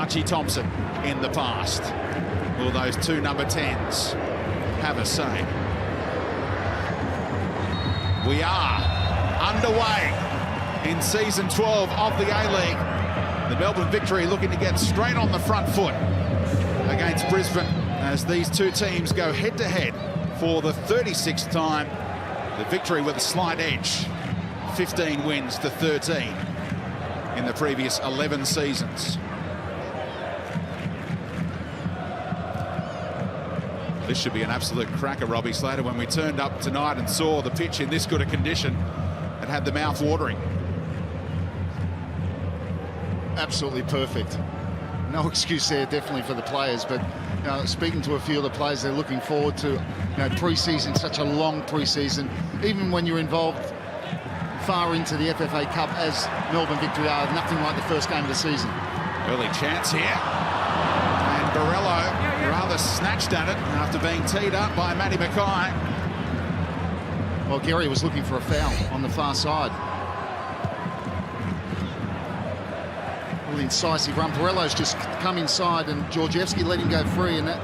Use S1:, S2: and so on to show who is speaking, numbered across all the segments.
S1: Archie Thompson in the past. Will those two number 10s have a say? We are underway in season 12 of the A-League. The Melbourne Victory looking to get straight on the front foot against Brisbane as these two teams go head-to-head for the 36th time. The Victory with a slight edge, 15 wins to 13 in the previous 11 seasons. This should be an absolute cracker, Robbie Slater. When we turned up tonight and saw the pitch in this good a condition, it had the mouth watering.
S2: Absolutely perfect. No excuse there, definitely, for the players. But speaking to a few of the players, they're looking forward to pre-season, such a long pre-season. Even when you're involved far into the FFA Cup, as Melbourne Victory are, nothing like the first game of the season.
S1: Early chance here. And Borrello rather snatched at it after being teed up by Matty Mackay.
S2: Well, Gary was looking for a foul on the far side. Well, incisive run. Borrello's just come inside and Georgievski let him go free, and that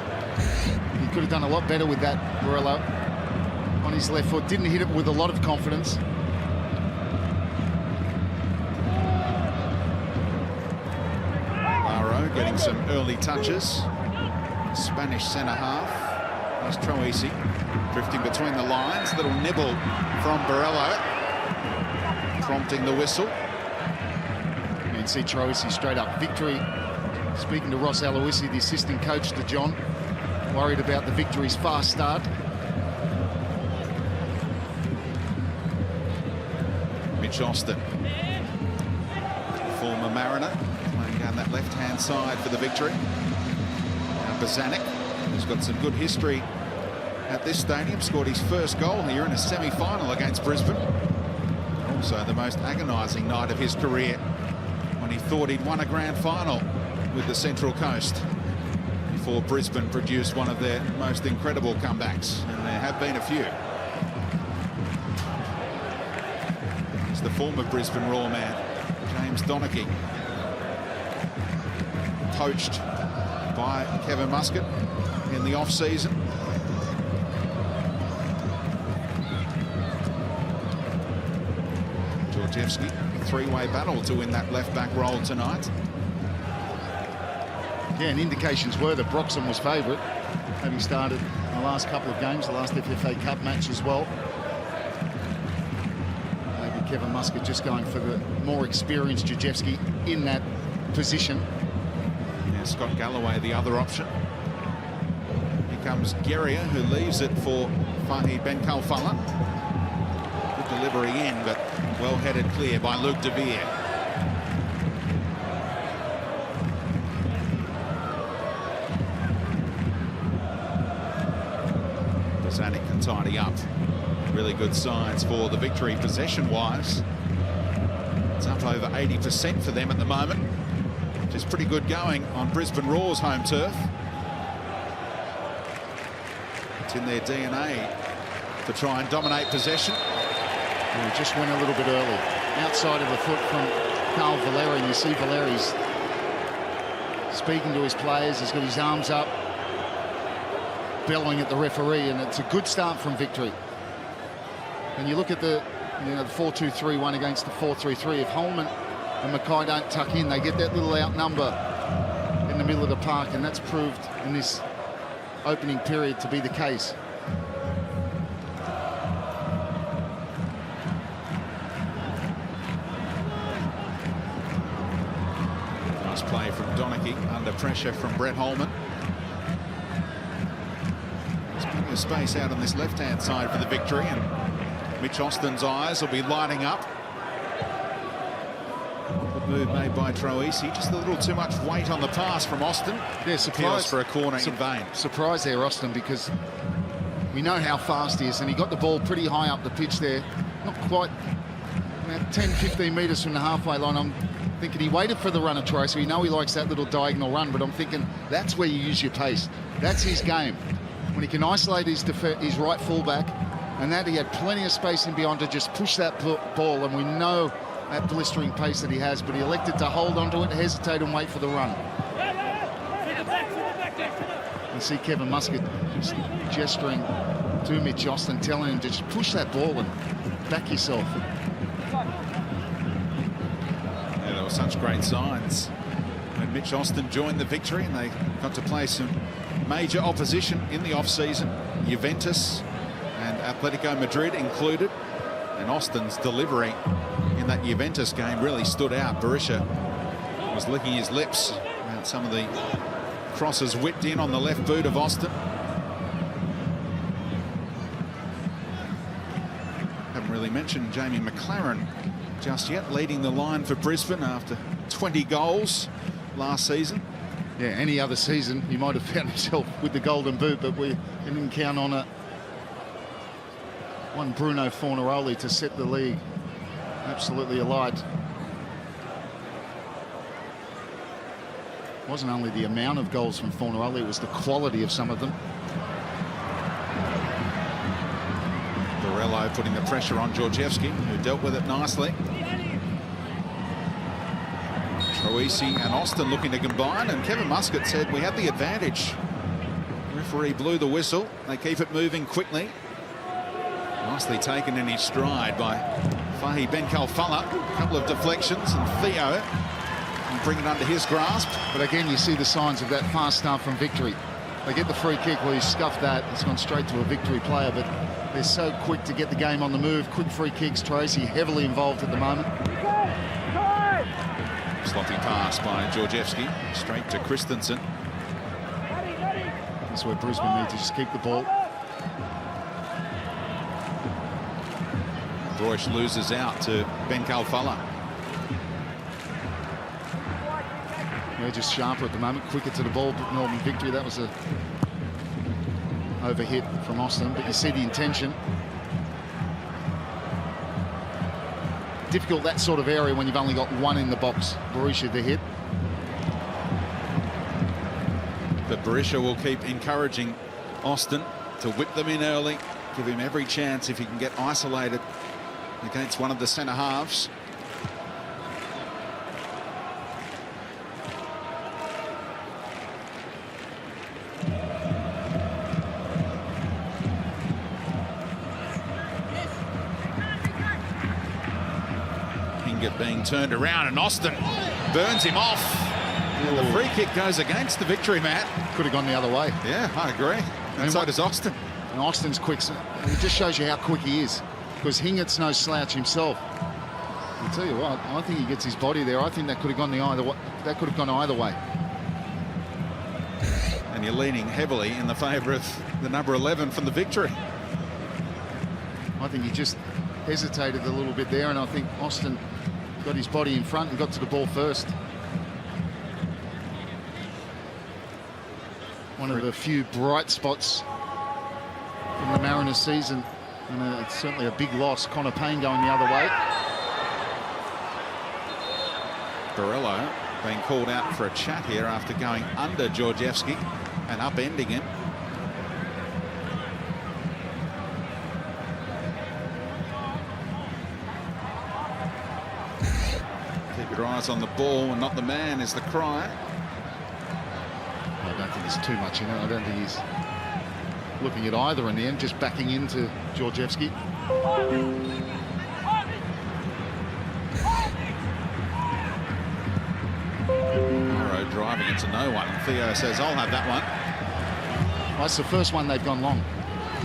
S2: he could have done a lot better with that. Borrello on his left foot, didn't hit it with a lot of confidence.
S1: Getting some early touches. Spanish centre half. There's Troisi drifting between the lines. Little nibble from Borrello, prompting the whistle.
S2: You can see Troisi straight up. Victory, speaking to Ross Aloisi, the assistant coach to John, worried about the Victory's fast start.
S1: Mitch Austin, former Mariner, down that left-hand side for the Victory. Now Bozanic, who's got some good history at this stadium, scored his first goal here in a semi-final against Brisbane. Also the most agonising night of his career when he thought he'd won a grand final with the Central Coast before Brisbane produced one of their most incredible comebacks, and there have been a few. It's the former Brisbane Roar man, James Donachie, coached by Kevin Muscat in the off-season. Georgievski, a three-way battle to win that left-back role tonight.
S2: Yeah, and indications were that Broxham was favourite, having started the last couple of games, the last FFA Cup match as well. Maybe Kevin Muscat just going for the more experienced Georgievski in that position.
S1: Scott Galloway, the other option. Here comes Guerrier, who leaves it for Fahi Ben Kalfala. Good delivery in, but well headed clear by Luke De Beer. Bozanic can tidy up. Really good signs for the Victory possession-wise. It's up over 80% for them at the moment, which is pretty good going on Brisbane Roar's home turf. It's in their DNA to try and dominate possession.
S2: He just went a little bit early. Outside of the foot from Carl Valeri, and you see Valeri's speaking to his players. He's got his arms up, bellowing at the referee, and it's a good start from Victory. And you look at the 4-2-3-1 against the 4-3-3. If Holman and Mackay don't tuck in, they get that little outnumber in the middle of the park, and that's proved in this opening period to be the case.
S1: Nice play from Donachie, under pressure from Brett Holman. There's plenty of space out on this left-hand side for the Victory, and Mitch Austin's eyes will be lighting up. Move made by Troisi, just a little too much weight on the pass from Austin.
S2: Yeah, surprise
S1: for a corner in vain.
S2: Surprise there, Austin, because we know how fast he is, and he got the ball pretty high up the pitch there, not quite 10-15 metres from the halfway line. I'm thinking he waited for the run of Troisi. We know he likes that little diagonal run, but I'm thinking that's where you use your pace. That's his game, when he can isolate his right fullback, and that he had plenty of space in beyond to just push that ball, and we know that blistering pace that he has, but he elected to hold onto it, hesitate and wait for the run. You see Kevin Muscat just gesturing to Mitch Austin, telling him to just push that ball and back yourself.
S1: Yeah, there were such great signs when Mitch Austin joined the Victory, and they got to play some major opposition in the off-season. Juventus and Atletico Madrid included. And Austin's delivery in that Juventus game really stood out. Berisha was licking his lips about some of the crosses whipped in on the left boot of Austin. Haven't really mentioned Jamie McLaren just yet, leading the line for Brisbane after 20 goals last season.
S2: Yeah, any other season he might have found himself with the golden boot, but we didn't count on it. One Bruno Fornaroli to set the league absolutely alight. It wasn't only the amount of goals from Fornaroli, it was the quality of some of them.
S1: Borello putting the pressure on Georgievski, who dealt with it nicely. Troisi and Austin looking to combine, and Kevin Muscat said we had the advantage. Referee blew the whistle. They keep it moving quickly. Nicely taken in his stride by Fahi Ben Khalfallah. A couple of deflections, and Theo and bring it under his grasp.
S2: But again, you see the signs of that fast start from Victory. They get the free kick, well, he scuffed that. It's gone straight to a Victory player, but they're so quick to get the game on the move. Quick free kicks. Tracy heavily involved at the moment.
S1: Sloppy pass by Georgievski, straight to Christensen.
S2: That's where Brisbane need to just keep the ball.
S1: Broish loses out to Ben Khalfallah.
S2: They're just sharper at the moment, quicker to the ball. But Melbourne Victory, that was a overhit from Austin, but you see the intention. Difficult, that sort of area, when you've only got one in the box. Berisha the hit.
S1: But Berisha will keep encouraging Austin to whip them in early, give him every chance if he can get isolated against one of the centre halves. Being turned around, and Austin burns him off. And the free kick goes against the Victory, Matt.
S2: Could have gone the other way.
S1: Yeah, I agree. And so does Austin.
S2: And Austin's quick. It just shows you how quick he is, because Hingett's no slouch himself. I'll tell you what, I think he gets his body there. I think that could have gone either way. That could have gone either way.
S1: And you're leaning heavily in the favour of the number 11 from the Victory.
S2: I think he just hesitated a little bit there, and I think Austin got his body in front and got to the ball first. One of the few bright spots from the Mariners season, and it's certainly a big loss. Connor Payne going the other way.
S1: Borello being called out for a chat here after going under Georgievski and upending him. Keep your eyes on the ball and not the man is the cry.
S2: I don't think there's too much in it. I don't think he's looking at either in the end, just backing into Georgievski.
S1: Morrow driving into no one. Theo says, I'll have that one.
S2: Well, that's the first one they've gone long.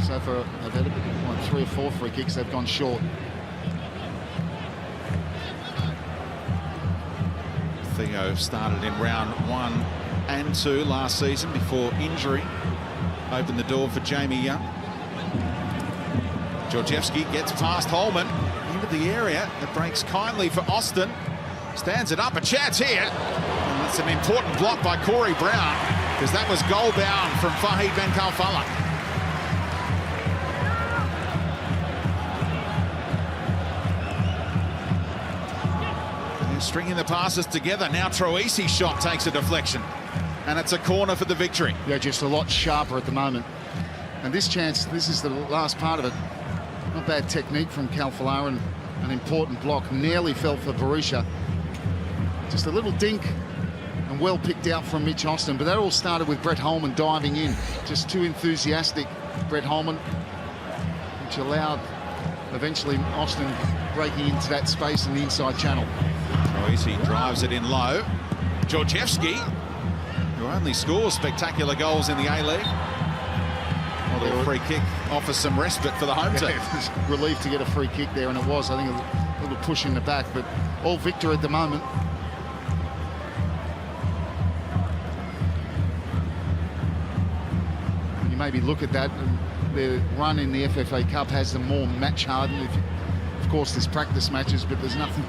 S2: So for they've had 3 or 4 free kicks, they've gone short.
S1: Theo started in round 1 and 2 last season before injury opened the door for Jamie Young. Georgievski gets past Holman into the area. It breaks kindly for Austin. Stands it up, a chance here. And that's an important block by Corey Brown, because that was goal bound from Fahi Ben Khalfallah. Stringing the passes together. Now Troisi's shot takes a deflection, and it's a corner for the Victory.
S2: Yeah, just a lot sharper at the moment. And this chance, this is the last part of it. Not bad technique from Khalfallah, and an important block. Nearly fell for Berisha. Just a little dink, and and well picked out from Mitch Austin. But that all started with Brett Holman diving in. Just too enthusiastic, Brett Holman, which allowed eventually Austin breaking into that space in the inside channel.
S1: He drives it in low. Georgievski, who only scores spectacular goals in the A-League. Well, the free kick offers some respite for the home team.
S2: Yeah, relief to get a free kick there, and it was, I think, a little push in the back, but all Victor at the moment. You maybe look at that, and their run in the FFA Cup has them more match hardened. Of course, there's practice matches, but there's nothing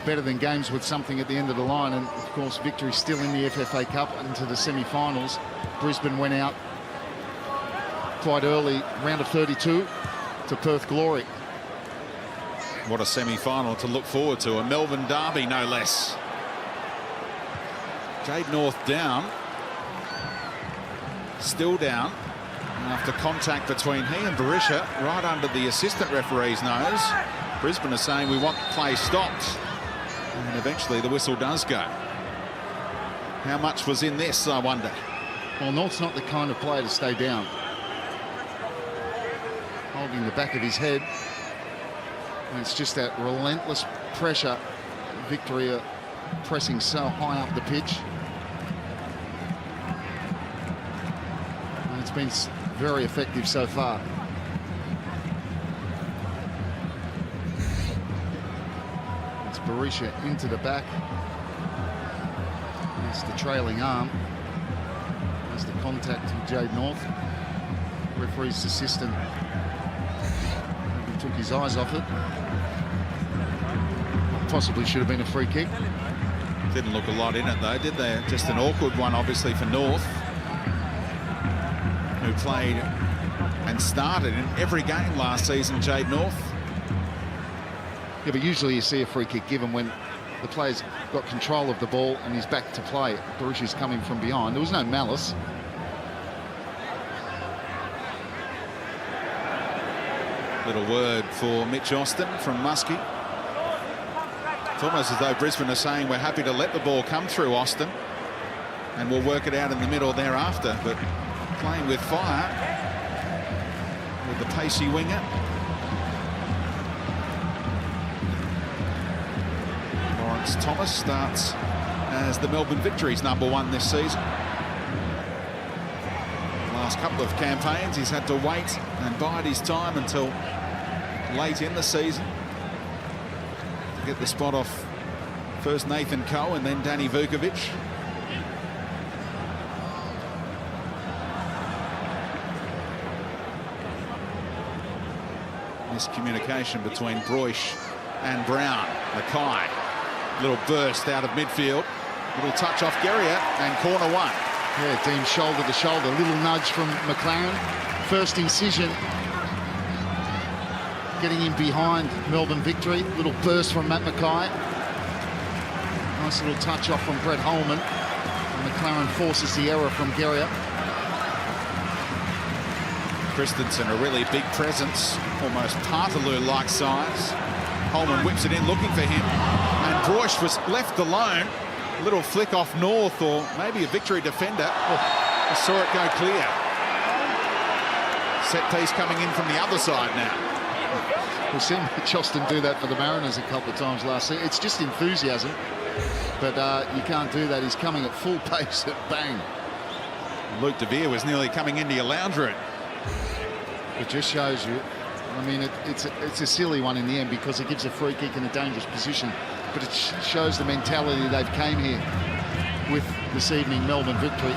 S2: better than games with something at the end of the line. And of course, Victory still in the FFA Cup into the semi-finals. Brisbane went out quite early, round of 32, to Perth Glory.
S1: What a semi-final to look forward to, a Melbourne derby no less. Jade North down, still down after contact between he and Berisha right under the assistant referee's nose. Brisbane are saying we want play stopped, and eventually the whistle does go. How much was in this, I wonder?
S2: Well, North's not the kind of player to stay down. Holding the back of his head, and it's just that relentless pressure. Victory are pressing so high up the pitch, and it's been very effective so far. It's Berisha into the back. That's the trailing arm. That's the contact with Jade North. Referee's assistant took his eyes off it. Possibly should have been a free kick.
S1: Didn't look a lot in it though, did they? Just an awkward one obviously for North, who played and started in every game last season, Jade North.
S2: Yeah, but usually you see a free kick given when the player's got control of the ball and he's back to play. Berisha's coming from behind. There was no malice.
S1: Little word for Mitch Austin from Muskie. It's almost as though Brisbane are saying we're happy to let the ball come through Austin and we'll work it out in the middle thereafter, but playing with fire with the pacey winger. Lawrence Thomas starts as the Melbourne Victory's #1 this season. Last couple of campaigns he's had to wait and bide his time until late in the season to get the spot off first Nathan Coe and then Danny Vukovic. Miscommunication between Broish and Brown. Mackay, little burst out of midfield, little touch off Guerrier, and corner one.
S2: Yeah, Dean shoulder to shoulder, little nudge from McLaren. First incision, getting in behind Melbourne Victory. Little burst from Matt Mackay. Nice little touch off from Brett Holman. And McLaren forces the error from Guerrier.
S1: Christensen, a really big presence, almost Partaloo-like size. Holman whips it in looking for him, and Broish was left alone. A little flick off North, or maybe a Victory defender. I saw it go clear. Set piece coming in from the other side now.
S2: We've seen Mitch Austin do that for the Mariners a couple of times last season. It's just enthusiasm, but you can't do that. He's coming at full pace at bang.
S1: Luke De Beer was nearly coming into your lounge room.
S2: It just shows you. I mean, it's a silly one in the end because it gives a free kick in a dangerous position, but it shows the mentality they've came here with this evening, Melbourne Victory.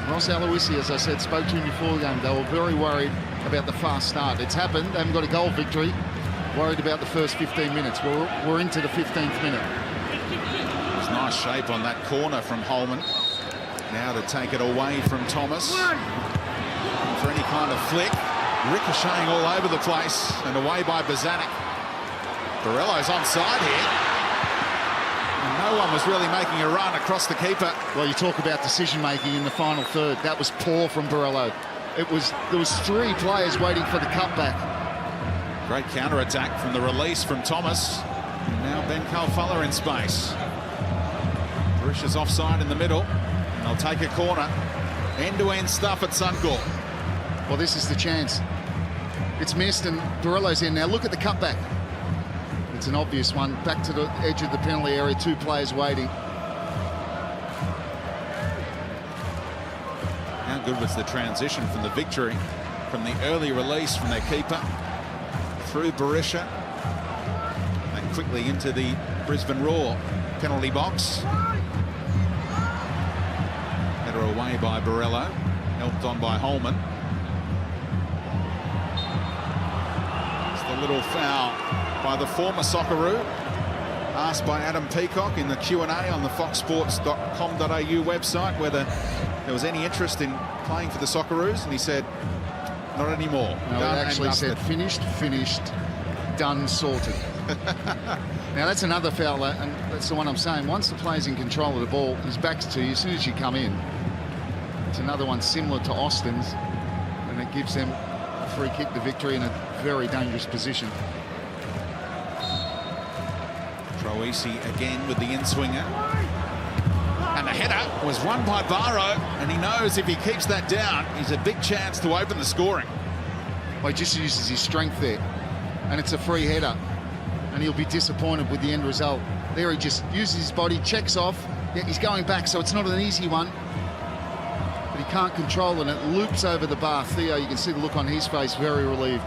S2: Ross Aloisi, as I said, spoke to him before the game. They were very worried about the fast start. It's happened. They haven't got a goal victory. Worried about the first 15 minutes. We're into the 15th minute.
S1: There's nice shape on that corner from Holman. Now to take it away from Thomas. For any kind of flick. Ricocheting all over the place and away by Bozanic. Borello's onside here. And no one was really making a run across the keeper.
S2: Well, you talk about decision-making in the final third. That was poor from Borello. There was 3 players waiting for the cutback.
S1: Great counter-attack from the release from Thomas. And now Ben Kalfala in space. Barisha's offside in the middle. And they'll take a corner. End-to-end stuff at Suncorp.
S2: Well, this is the chance. It's missed and Barillo's in. Now look at the cutback. It's an obvious one. Back to the edge of the penalty area. 2 players waiting.
S1: How good was the transition from the Victory, from the early release from their keeper through Barisha and quickly into the Brisbane Roar penalty box. Header away by Barillo, helped on by Holman. It's the little foul by the former Socceroo, asked by Adam Peacock in the Q&A on the foxsports.com.au website whether there was any interest in playing for the Socceroos, and he said, not anymore.
S2: No, it actually said finished, done, sorted. Now that's another foul, and that's the one I'm saying. Once the player's in control of the ball, his back's to you as soon as you come in. It's another one similar to Austin's, and it gives them a free kick to Victory in a very dangerous position.
S1: Troisi again with the in-swinger. And the header was won by Barrow, and he knows if he keeps that down, he's a big chance to open the scoring.
S2: Well, he just uses his strength there, and it's a free header, and he'll be disappointed with the end result. There he just uses his body, checks off, yeah, he's going back, so it's not an easy one, but he can't control it, and it loops over the bar. Theo, you can see the look on his face, very relieved.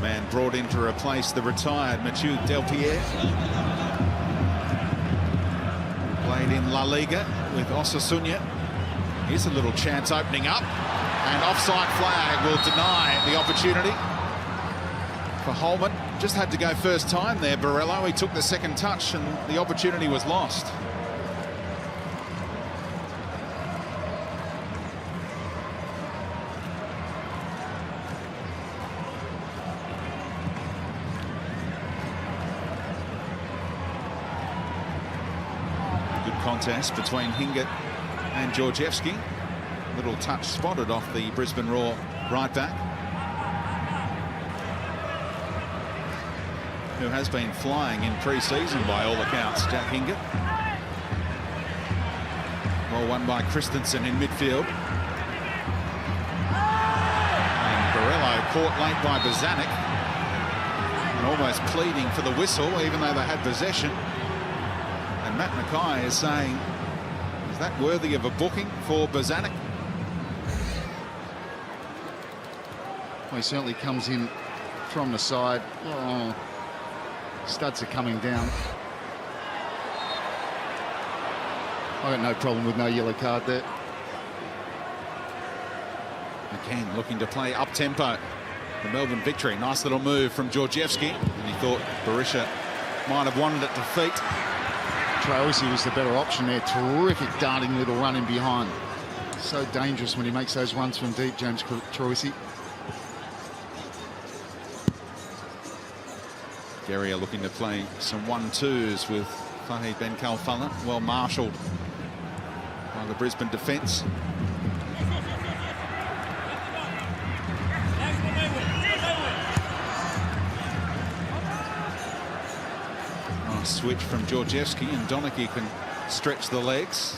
S1: Man brought in to replace the retired Mathieu Delpierre. Played in La Liga with Osasuna. Here's a little chance opening up, and offside flag will deny the opportunity for Holman. Just had to go first time there, Barillo. He took the second touch and the opportunity was lost. Contest between Hingett and Georgievski. Little touch spotted off the Brisbane Roar right back, who has been flying in pre-season by all accounts, Jack Hingett. Well won by Christensen in midfield. And Barillo caught late by Bozanic and almost pleading for the whistle even though they had possession. And Matt Mackay is saying, is that worthy of a booking for Bozanic?
S2: Well, he certainly comes in from the side. Oh, studs are coming down. I got no problem with no yellow card there.
S1: McCann looking to play up-tempo. The Melbourne Victory. Nice little move from Georgievski. And he thought Barisha might have wanted it to feet.
S2: Troisi was the better option there. Terrific darting little run in behind. So dangerous when he makes those runs from deep, James Troisi.
S1: Guerrier looking to play some 1-2s with Fahid Ben Khalfallah. Well marshalled by the Brisbane defence. Switch from Georgievski, and Donachie can stretch the legs.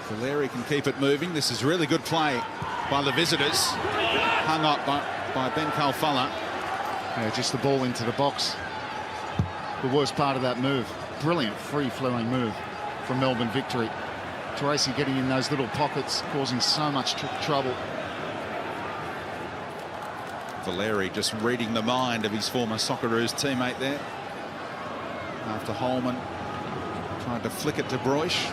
S1: Valeri can keep it moving. This is really good play by the visitors. Hung up by Ben Khalfallah.
S2: Yeah, just the ball into the box. The worst part of that move. Brilliant free-flowing move from Melbourne Victory. Tracy getting in those little pockets, causing so much trouble.
S1: Valeri just reading the mind of his former Socceroos teammate there. After Holman tried to flick it to Broish.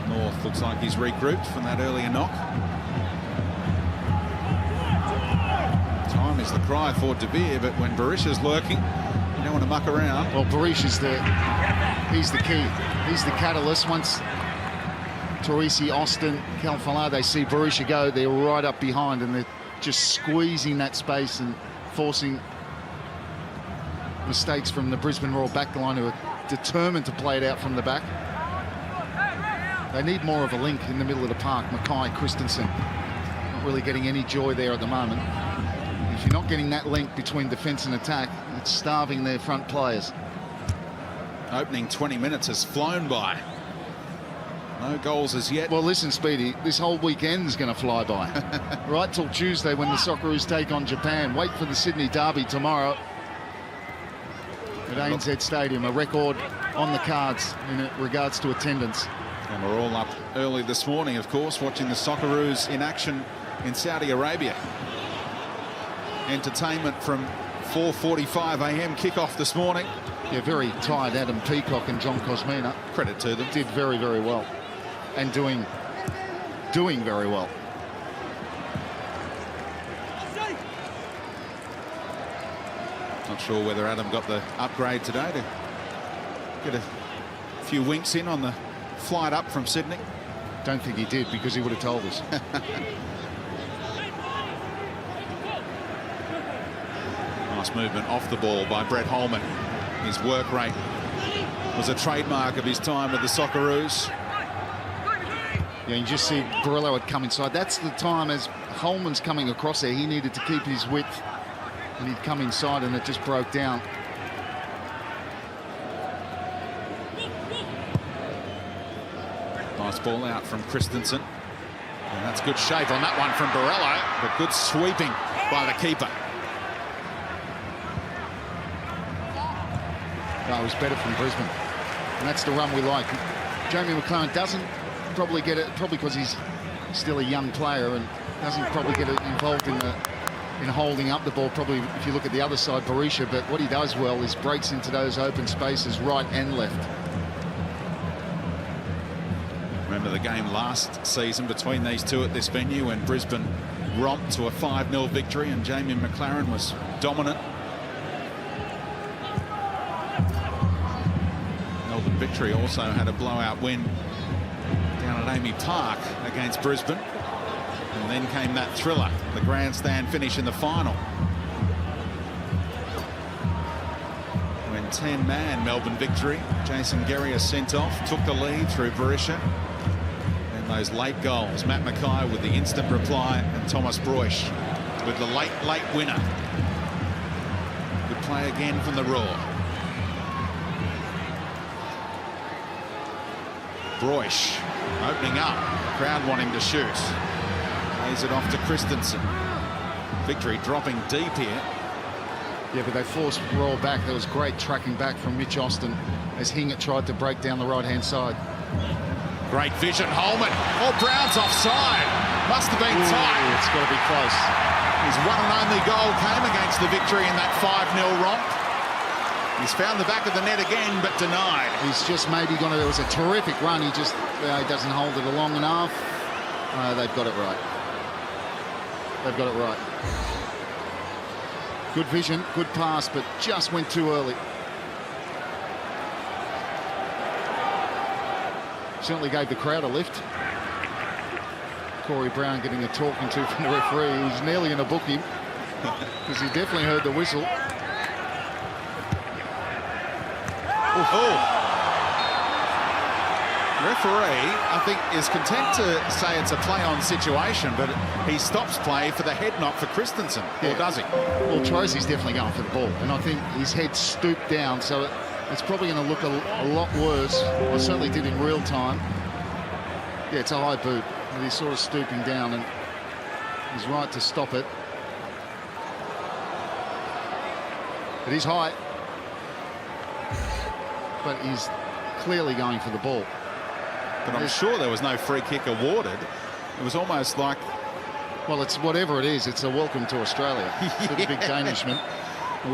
S1: North looks like he's regrouped from that earlier knock. Time is the cry for De Beer, but when Barisha's lurking, you don't want to muck around.
S2: Well, Barisha's there. He's the key. He's the catalyst. Once Troisi, Austin, Khalfallah, they see Barisha go, they're right up behind and they're just squeezing that space and forcing mistakes from the Brisbane Roar backline, who are determined to play it out from the back. They need more of a link in the middle of the park. Mackay, Christensen, not really getting any joy there at the moment. If you're not getting that link between defence and attack, it's starving their front players.
S1: Opening 20 minutes has flown by. No goals as yet.
S2: Well, listen, Speedy, this whole weekend's going to fly by. Right till Tuesday when the Socceroos take on Japan. Wait for the Sydney Derby tomorrow at ANZ Stadium. A record on the cards in regards to attendance.
S1: And we're all up early this morning, of course, watching the Socceroos in action in Saudi Arabia. Entertainment from 4:45 a.m. kickoff this morning.
S2: Yeah, very tired Adam Peacock and John Cosmina.
S1: Credit to them.
S2: Did very, very well. And doing very well.
S1: Not sure whether Adam got the upgrade today to get a few winks in on the flight up from Sydney.
S2: Don't think he did, because he would have told us.
S1: Nice movement off the ball by Brett Holman. His work rate was a trademark of his time with the Socceroos.
S2: Yeah, you just see Barillo had come inside. That's the time as Holman's coming across there. He needed to keep his width, and he'd come inside, and it just broke down.
S1: Nice ball out from Christensen. And that's good shape on that one from Barillo, but good sweeping by the keeper.
S2: That was better from Brisbane, and that's the run we like. Jamie McLaren doesn't probably get it, probably because he's still a young player and doesn't probably get involved in holding up the ball. Probably if you look at the other side, Berisha, but what he does well is breaks into those open spaces right and left.
S1: Remember the game last season between these two at this venue when Brisbane romped to a 5-0 victory and Jamie McLaren was dominant. Melbourne Victory also had a blowout win down at Amy Park against Brisbane. And then came that thriller, the grandstand finish in the final. When 10-man Melbourne Victory, Jason Guerrier sent off, took the lead through Berisha. And those late goals, Matt Mackay with the instant reply and Thomas Broish with the late winner. Good play again from the Roar. Broish opening up, crowd wanting to shoot. Plays it off to Christensen. Victory dropping deep here.
S2: Yeah, but they forced Roar back. There was great tracking back from Mitch Austin as Hingett tried to break down the right-hand side.
S1: Great vision, Holman. Oh, Brown's offside. Must have been tight.
S2: It's got to be close.
S1: His one and only goal came against the Victory in that 5-0 romp. He's found the back of the net again, but denied.
S2: He's just maybe gone. It was a terrific run. He just he doesn't hold it long enough. They've got it right. They've got it right. Good vision, good pass, but just went too early. Certainly gave the crowd a lift. Corey Brown getting a talking to from the referee. He was nearly going to book him because he definitely heard the whistle.
S1: Oh. Referee, I think, is content to say it's a play-on situation, but he stops play for the head knock for Christensen, or does he?
S2: Well, Trosey's definitely going for the ball, and I think his head stooped down, so it's probably going to look a lot worse. Well, it certainly did in real time. Yeah, it's a high boot, and he's sort of stooping down, and he's right to stop it. It is high, but he's clearly going for the ball.
S1: But I'm sure there was no free kick awarded. It was almost like...
S2: Well, it's whatever it is, it's a welcome to Australia. Yeah. To the big Danishman.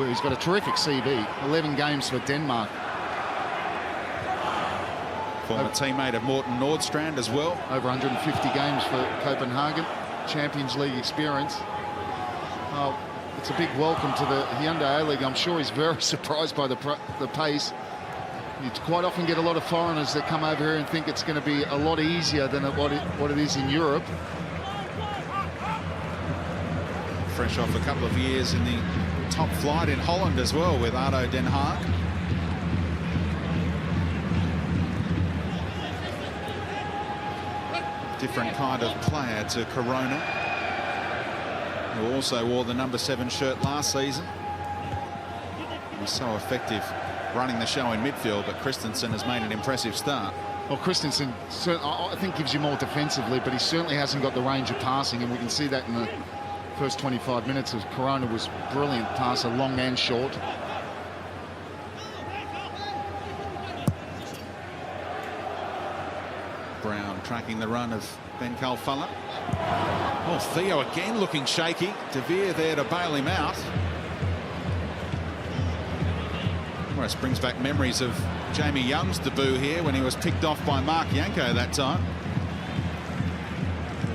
S2: He's got a terrific CV, 11 games for Denmark.
S1: Former teammate of Morten Nordstrand as well.
S2: Over 150 games for Copenhagen. Champions League experience. It's a big welcome to the Hyundai A-League. I'm sure he's very surprised by the pace. You quite often get a lot of foreigners that come over here and think it's going to be a lot easier than what it is in Europe.
S1: Fresh off a couple of years in the top flight in Holland as well with ADO Den Haag. Different kind of player to Corona, who also wore the number 7 shirt last season. He was so effective running the show in midfield, but Christensen has made an impressive start.
S2: Well, Christensen, I think, gives you more defensively, but he certainly hasn't got the range of passing, and we can see that in the first 25 minutes. As Corona was brilliant passer, long and short.
S1: Brown tracking the run of Ben Calfella. Oh, Theo again looking shaky. De Vere there to bail him out. Almost brings back memories of Jamie Young's debut here when he was picked off by Mark Yanko that time.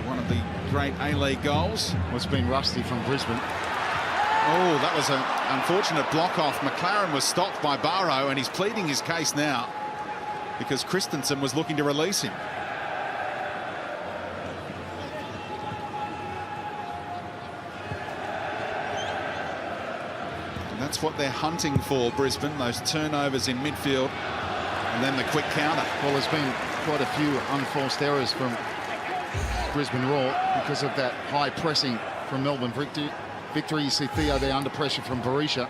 S1: One of the great A-League goals.
S2: Well, it's been rusty from Brisbane.
S1: Oh, that was an unfortunate block off. McLaren was stopped by Barrow, and he's pleading his case now because Christensen was looking to release him. That's what they're hunting for, Brisbane, those turnovers in midfield and then the quick counter.
S2: Well, there's been quite a few unforced errors from Brisbane Roar because of that high pressing from Melbourne Victory. You see Theo there under pressure from Berisha.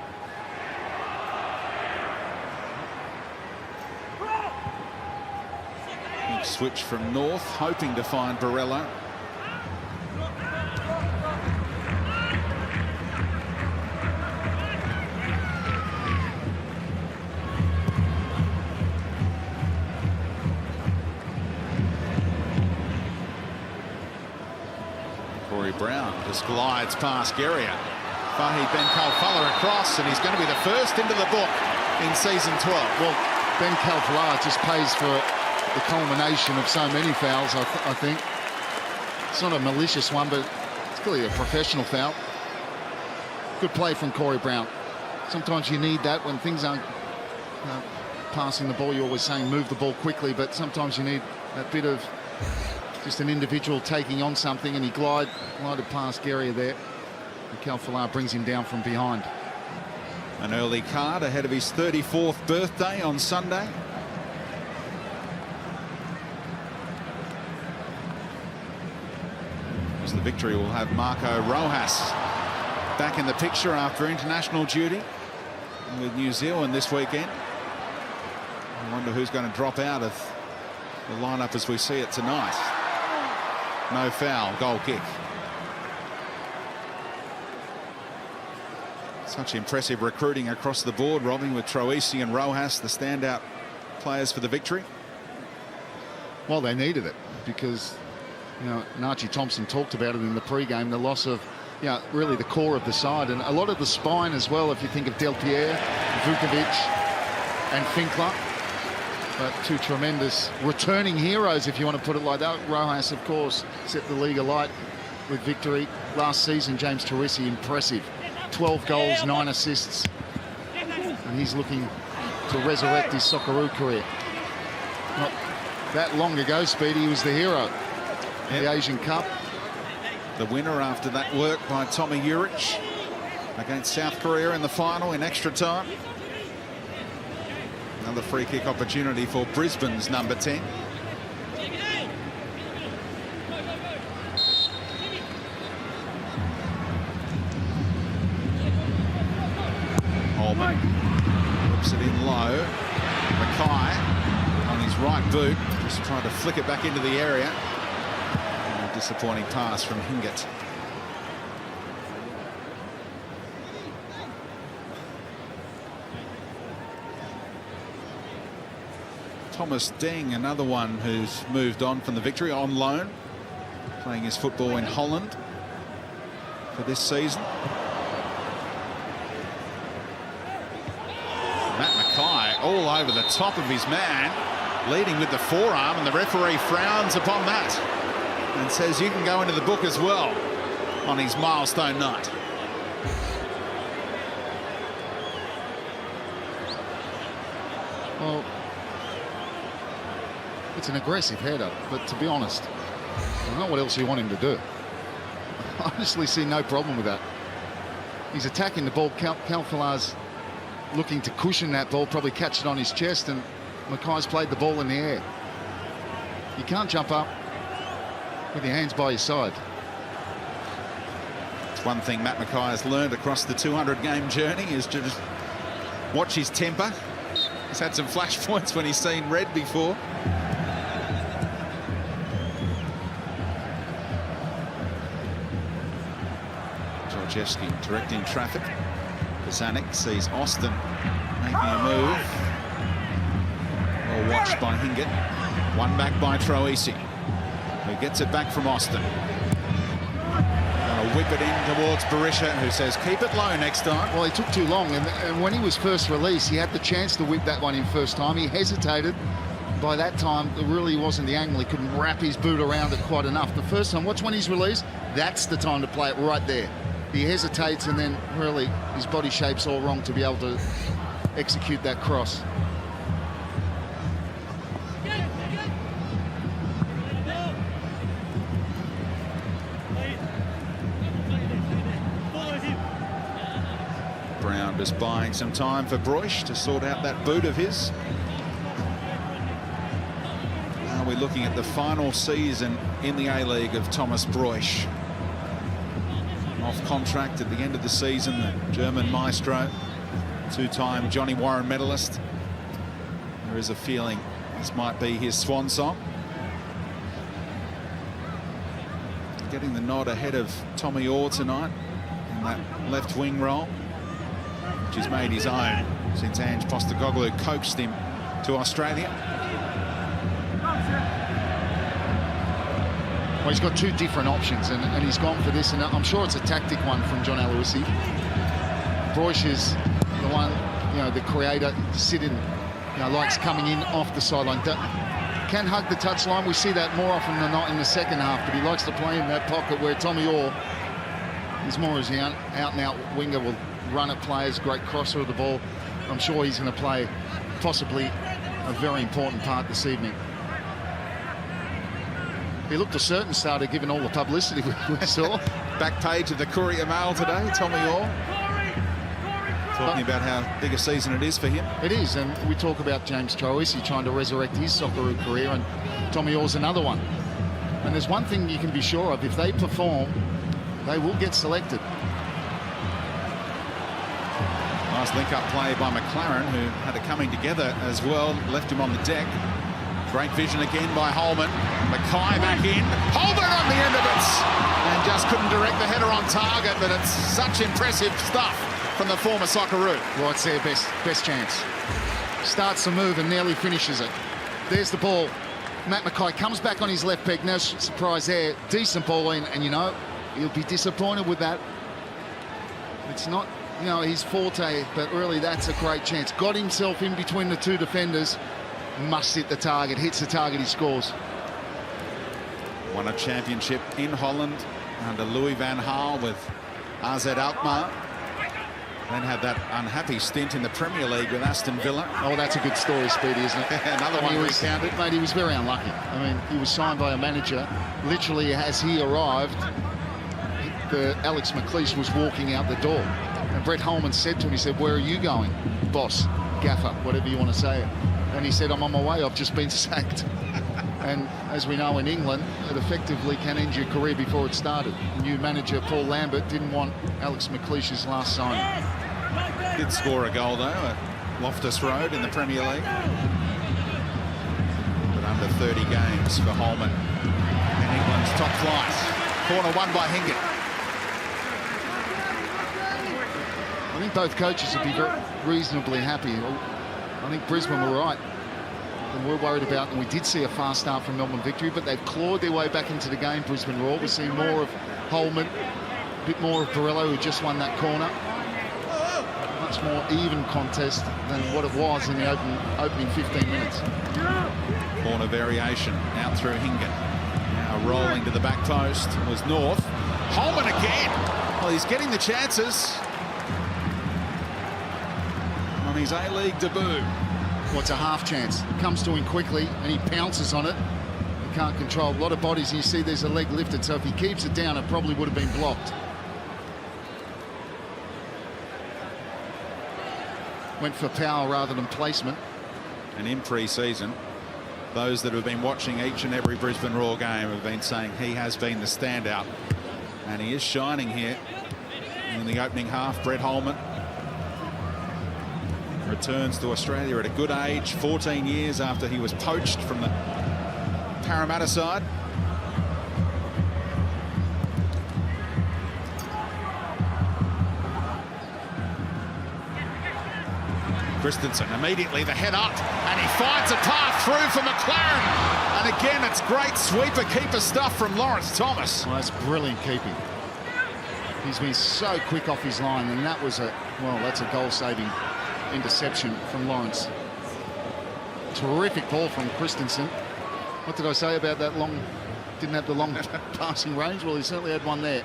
S1: Big switch from North, hoping to find Borello. Brown just glides past Geria. Fahid Ben Calfella across, and he's going to be the first into the book in season 12.
S2: Well, Ben Calfella just pays for the culmination of so many fouls, I think. It's not a malicious one, but it's clearly a professional foul. Good play from Corey Brown. Sometimes you need that when things aren't passing the ball. You're always saying move the ball quickly, but sometimes you need that bit of just an individual taking on something, and he glided past Geria there. And Calfella brings him down from behind.
S1: An early card ahead of his 34th birthday on Sunday. As the Victory will have Marco Rojas back in the picture after international duty with New Zealand this weekend. I wonder who's going to drop out of the lineup as we see it tonight. No foul, goal kick. Such impressive recruiting across the board, Robbie, with Troisi and Rojas, the standout players for the Victory.
S2: Well, they needed it because, you know, Nachi Thompson talked about it in the pre-game, the loss of, you know, really the core of the side and a lot of the spine as well, if you think of Del Pierre, Vukovic and Finkler. But two tremendous returning heroes, if you want to put it like that. Rojas, of course, set the league alight with Victory. Last season, James Troisi, impressive. 12 goals, 9 assists. And he's looking to resurrect his Socceroo career. Not that long ago, Speedy, he was the hero in the Asian Cup.
S1: The winner after that work by Tommy Urich against South Korea in the final in extra time. Another free kick opportunity for Brisbane's number 10. Holman whips it in low. Mackay on his right boot, just trying to flick it back into the area. And a disappointing pass from Hingett. Thomas Deng, another one who's moved on from the Victory on loan, playing his football in Holland for this season. Matt Mackay all over the top of his man, leading with the forearm, and the referee frowns upon that and says you can go into the book as well on his milestone night.
S2: Well, it's an aggressive header, but to be honest, I don't know what else you want him to do. I honestly see no problem with that. He's attacking the ball. Calfela's looking to cushion that ball, probably catch it on his chest, and Mackay's played the ball in the air. You can't jump up with your hands by your side.
S1: It's one thing Matt Mackay has learned across the 200-game journey is to just watch his temper. He's had some flash points when he's seen red before. Georgievski directing traffic. Brisbane sees Austin making a move. Well watched by Hingett. One back by Troisi, who gets it back from Austin. Gonna whip it in towards Berisha, who says keep it low next time.
S2: Well, he took too long, and when he was first released, he had the chance to whip that one in first time. He hesitated. By that time, it really wasn't the angle. He couldn't wrap his boot around it quite enough. The first time, watch when he's released, that's the time to play it right there. He hesitates, and then really his body shape's all wrong to be able to execute that cross.
S1: Brown just buying some time for Broish to sort out that boot of his. Now we're looking at the final season in the A-League of Thomas Broish. Off contract at the end of the season, the German maestro, two-time Johnny Warren medalist. There is a feeling this might be his swan song. Getting the nod ahead of Tommy Orr tonight in that left wing role, which he's made his own since Ange Postecoglou coaxed him to Australia.
S2: Well, he's got two different options, and he's gone for this, and I'm sure it's a tactic one from John Aloisi. Broish is the one, you know, the creator, sitting, you know, likes coming in off the sideline. Can hug the touchline. We see that more often than not in the second half, but he likes to play in that pocket where Tommy Orr is more as the out-and-out winger, will run at players, great crosser of the ball. I'm sure he's going to play possibly a very important part this evening. He looked a certain starter given all the publicity we saw.
S1: Back page of the Courier Mail today, Tommy Orr. Talking about how big a season it is for him.
S2: It is, and we talk about James Troisi trying to resurrect his Socceroo career, and Tommy Orr's another one. And there's one thing you can be sure of: if they perform, they will get selected.
S1: Nice link-up play by McLaren, who had it coming together as well, left him on the deck. Great vision again by Holman. Mackay back in. Holman on the end of it! And just couldn't direct the header on target, but it's such impressive stuff from the former Socceroo.
S2: Right there, best chance. Starts the move and nearly finishes it. There's the ball. Matt Mackay comes back on his left peg. No surprise there. Decent ball in, and you know, he'll be disappointed with that. It's not, you know, his forte, but really that's a great chance. Got himself in between the two defenders. Must hit the target. Hits the target, he scores.
S1: Won a championship in Holland under Louis van Gaal with AZ Alkmaar. Then had that unhappy stint in the Premier League with Aston Villa.
S2: Oh, that's a good story, Speedy, isn't it?
S1: Another one recounted.
S2: Mate, he was very unlucky. I mean, he was signed by a manager. Literally, as he arrived, Alex McLeish was walking out the door. And Brett Holman said to him, he said, "Where are you going, boss, gaffer, whatever you want to say?" And he said, "I'm on my way, I've just been sacked." And as we know in England, it effectively can end your career before it started. New manager Paul Lambert didn't want Alex McLeish's last signing.
S1: Did score a goal though at Loftus Road in the Premier League. But under 30 games for Holman in England's top flight. Corner won by Hingett.
S2: I think both coaches would be very reasonably happy. I think Brisbane were right. And we're worried about, and we did see a fast start from Melbourne Victory, but they've clawed their way back into the game, Brisbane Roar. We're seeing more of Holman, a bit more of Borello, who just won that corner. Much more even contest than what it was in the opening 15 minutes.
S1: Corner variation out through Hingett. Now rolling to the back post was North. Holman again. Well, he's getting the chances on his A-League debut.
S2: What's a half chance? Comes to him quickly and he pounces on it. He can't control a lot of bodies, and you see there's a leg lifted, so if he keeps it down, it probably would have been blocked. Went for power rather than placement.
S1: And in pre-season, those that have been watching each and every Brisbane Roar game have been saying he has been the standout. And he is shining here in the opening half. Brett Holman returns to Australia at a good age, 14 years after he was poached from the Parramatta side. Christensen immediately the head up, and he finds a path through for McLaren. And again, it's great sweeper keeper stuff from Lawrence Thomas.
S2: Well, that's brilliant keeping. He's been so quick off his line, and that was that's a goal-saving interception from Lawrence. Terrific ball from Christensen. What did I say about that long? Didn't have the long passing range. Well, he certainly had one there.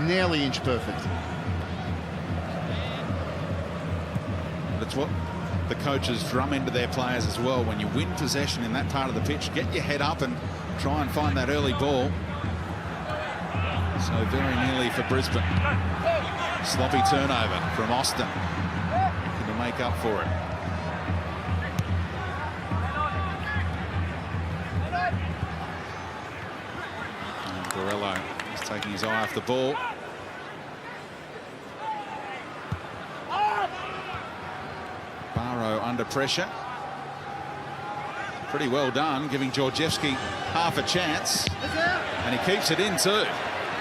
S2: Nearly inch perfect.
S1: That's what the coaches drum into their players as well. When you win possession in that part of the pitch, get your head up and try and find that early ball. So very nearly for Brisbane. Sloppy turnover from Austin to make up for it. And Borello is taking his eye off the ball. Barrow under pressure. Pretty well done, giving Georgievski half a chance. And he keeps it in too.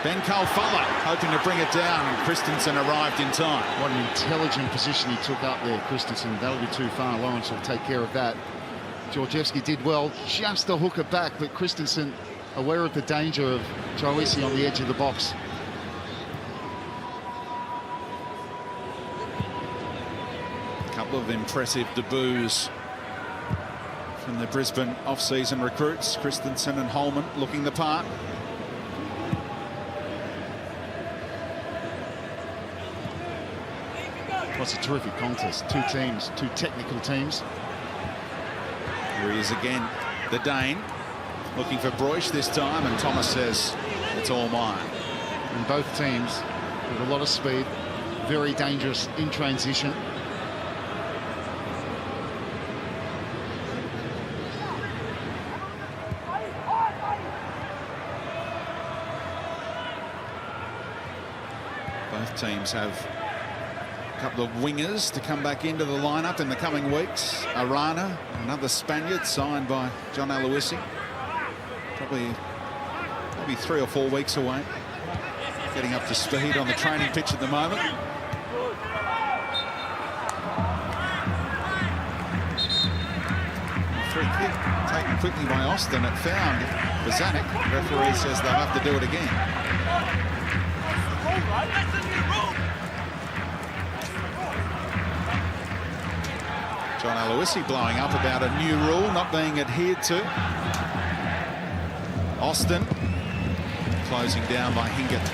S1: Ben Kalfala hoping to bring it down. Christensen arrived in time.
S2: What an intelligent position he took up there, Christensen. That'll be too far. Lawrence will take care of that. Georgievski did well just to hook it back, but Christensen aware of the danger of Joesi on the edge of the box.
S1: A couple of impressive debuts from the Brisbane off-season recruits. Christensen and Holman looking the part.
S2: It's a terrific contest. Two teams, two technical teams.
S1: Here he is again, the Dane, looking for Broish this time, and Thomas says, it's all mine.
S2: And both teams with a lot of speed, very dangerous in transition.
S1: Both teams have a couple of wingers to come back into the lineup in the coming weeks. Arana, another Spaniard signed by John Aloisi. Probably maybe 3 or 4 weeks away. Getting up to speed on the training pitch at the moment. Free kick taken quickly by Austin. It found Brisbane. Referee says they'll have to do it again. John Aloisi blowing up about a new rule not being adhered to. Austin closing down by Hingett.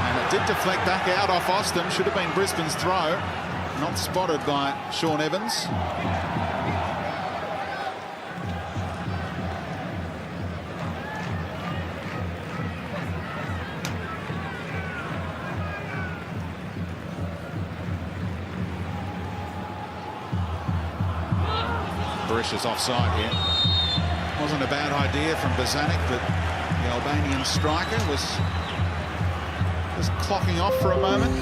S1: And it did deflect back out off Austin. Should have been Brisbane's throw. Not spotted by Sean Evans. Is offside here. Wasn't a bad idea from Bozanic, but the Albanian striker was clocking off for a moment.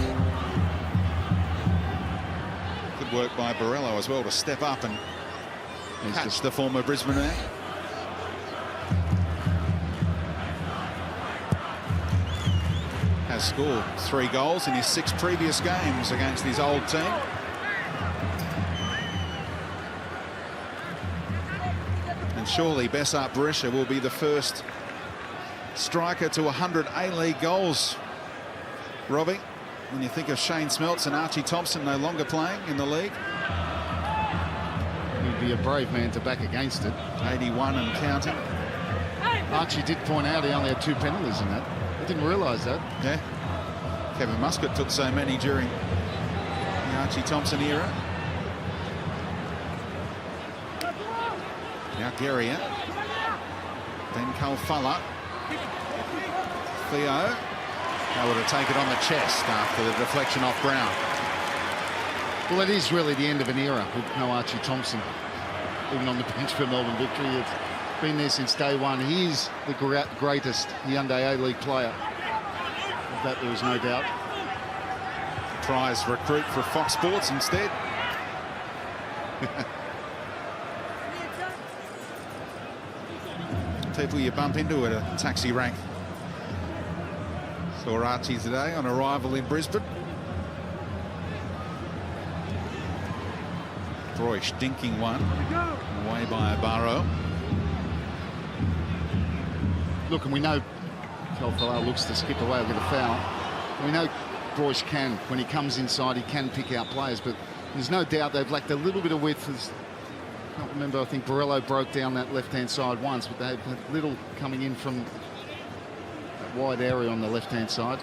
S1: Good work by Borello as well to step up and catch the former Brisbane man. Has scored 3 goals in his 6 previous games against his old team. And surely Besart Berisha will be the first striker to 100 A-League goals. Robbie, when you think of Shane Smeltz and Archie Thompson no longer playing in the league.
S2: He'd be a brave man to back against it.
S1: 81 and counting.
S2: Archie did point out he only had 2 penalties in that. I didn't realise that.
S1: Yeah. Kevin Muscat took so many during the Archie Thompson era. Now Guerrier. Ben Kalfala. Theo. Able to take it on the chest after the deflection off Brown.
S2: Well, it is really the end of an era with no Archie Thompson. even on the bench for Melbourne Victory. It's been there since day one. He is the greatest Hyundai A-League player. Of that there is no doubt.
S1: Tries recruit for Fox Sports instead. People you bump into at a taxi rank. Saw Archie today on arrival in Brisbane. Broish dinking one away by Barrow.
S2: Look, and we know Calfalo looks to skip away, get a foul. We know Broish can, when he comes inside, he can pick out players, but there's no doubt they've lacked a little bit of width. I can't remember, I think Borrello broke down that left-hand side once, but they've had little coming in from that wide area on the left-hand side.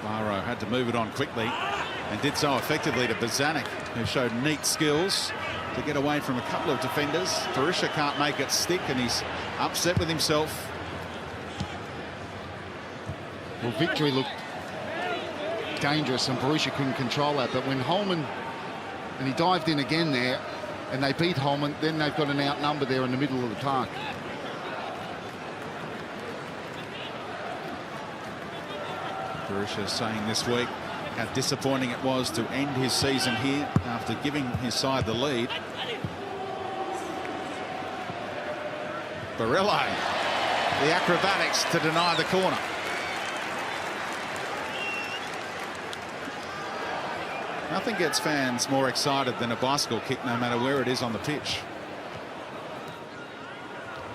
S1: Barrow had to move it on quickly and did so effectively to Bozanic, who showed neat skills to get away from a couple of defenders. Barisha can't make it stick, and he's upset with himself.
S2: Well, Victory looked dangerous, and Barisha couldn't control that. But when Holman, and he dived in again there, and they beat Holman, then they've got an outnumber there in the middle of the park.
S1: Barisha saying this week how disappointing it was to end his season here after giving his side the lead. Borrello, the acrobatics to deny the corner. Nothing gets fans more excited than a bicycle kick, no matter where it is on the pitch.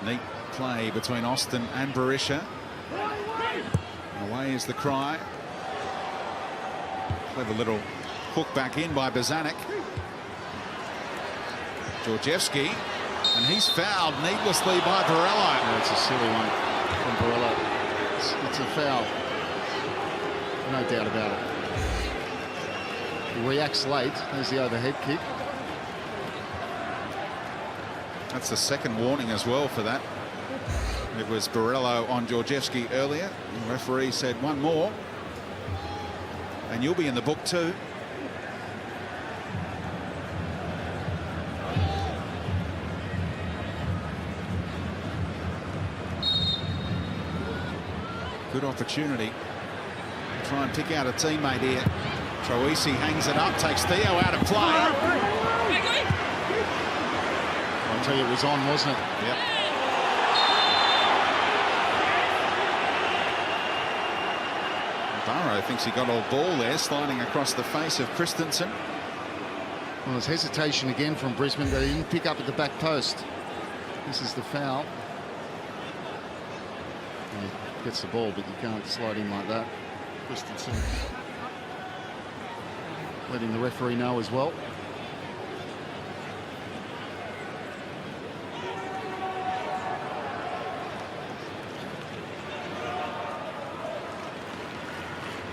S1: Neat play between Austin and Barisha. Away is the cry. Clever little hook back in by Bozanic. Georgievski, and he's fouled needlessly by Borrello.
S2: Yeah, it's a silly one from Borrello. It's a foul. No doubt about it. He reacts late. There's the overhead kick.
S1: That's the second warning as well for that. It was Borrello on Georgievski earlier. The referee said one more, and you'll be in the book too. Good opportunity to try and pick out a teammate here. Troisi hangs it up, takes Theo out of play.
S2: I'll tell you, it was on, wasn't it?
S1: Yep. Barrow thinks he got all ball there, sliding across the face of Christensen.
S2: Well, there's hesitation again from Brisbane. They didn't pick up at the back post. This is the foul. And he gets the ball, but you can't slide in like that. Christensen letting the referee know as well.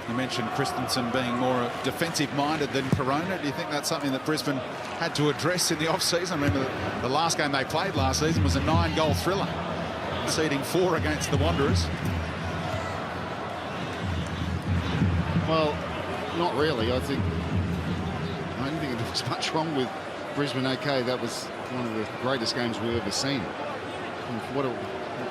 S1: You mentioned Christensen being more defensive-minded than Corona. Do you think that's something that Brisbane had to address in the off-season? I remember the last game they played last season was a 9-goal thriller, conceding 4 against the Wanderers.
S2: Well, not really. I don't think there was much wrong with Brisbane. Okay, that was one of the greatest games we've ever seen. And what a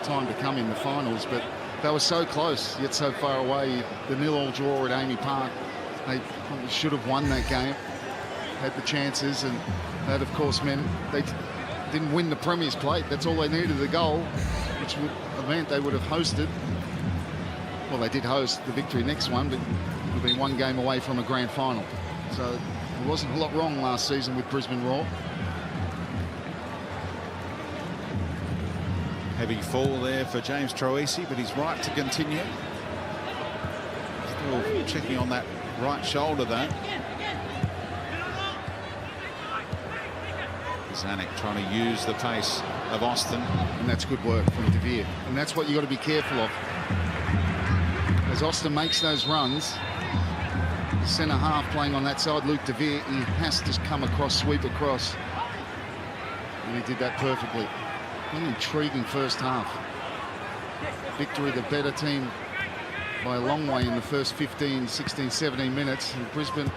S2: time to come in the finals, but they were so close, yet so far away. The 0-0 draw at Amy Park, they probably should have won that game, had the chances, and that, of course, meant they didn't win the Premier's plate. That's all they needed, the goal, which would have meant they would have hosted. Well, they did host the Victory next one, but it would have been one game away from a grand final. So there wasn't a lot wrong last season with Brisbane Roar.
S1: Heavy fall there for James Troisi, but he's right to continue. Still checking on that right shoulder, though. Zanuck trying to use the pace of Austin.
S2: And that's good work from De Vere. And that's what you've got to be careful of. As Austin makes those runs, the centre half playing on that side, Luke De Vere, he has to come across, sweep across. And he did that perfectly. An intriguing first half. Victory, the better team by a long way in the first 15, 16, 17 minutes. And Brisbane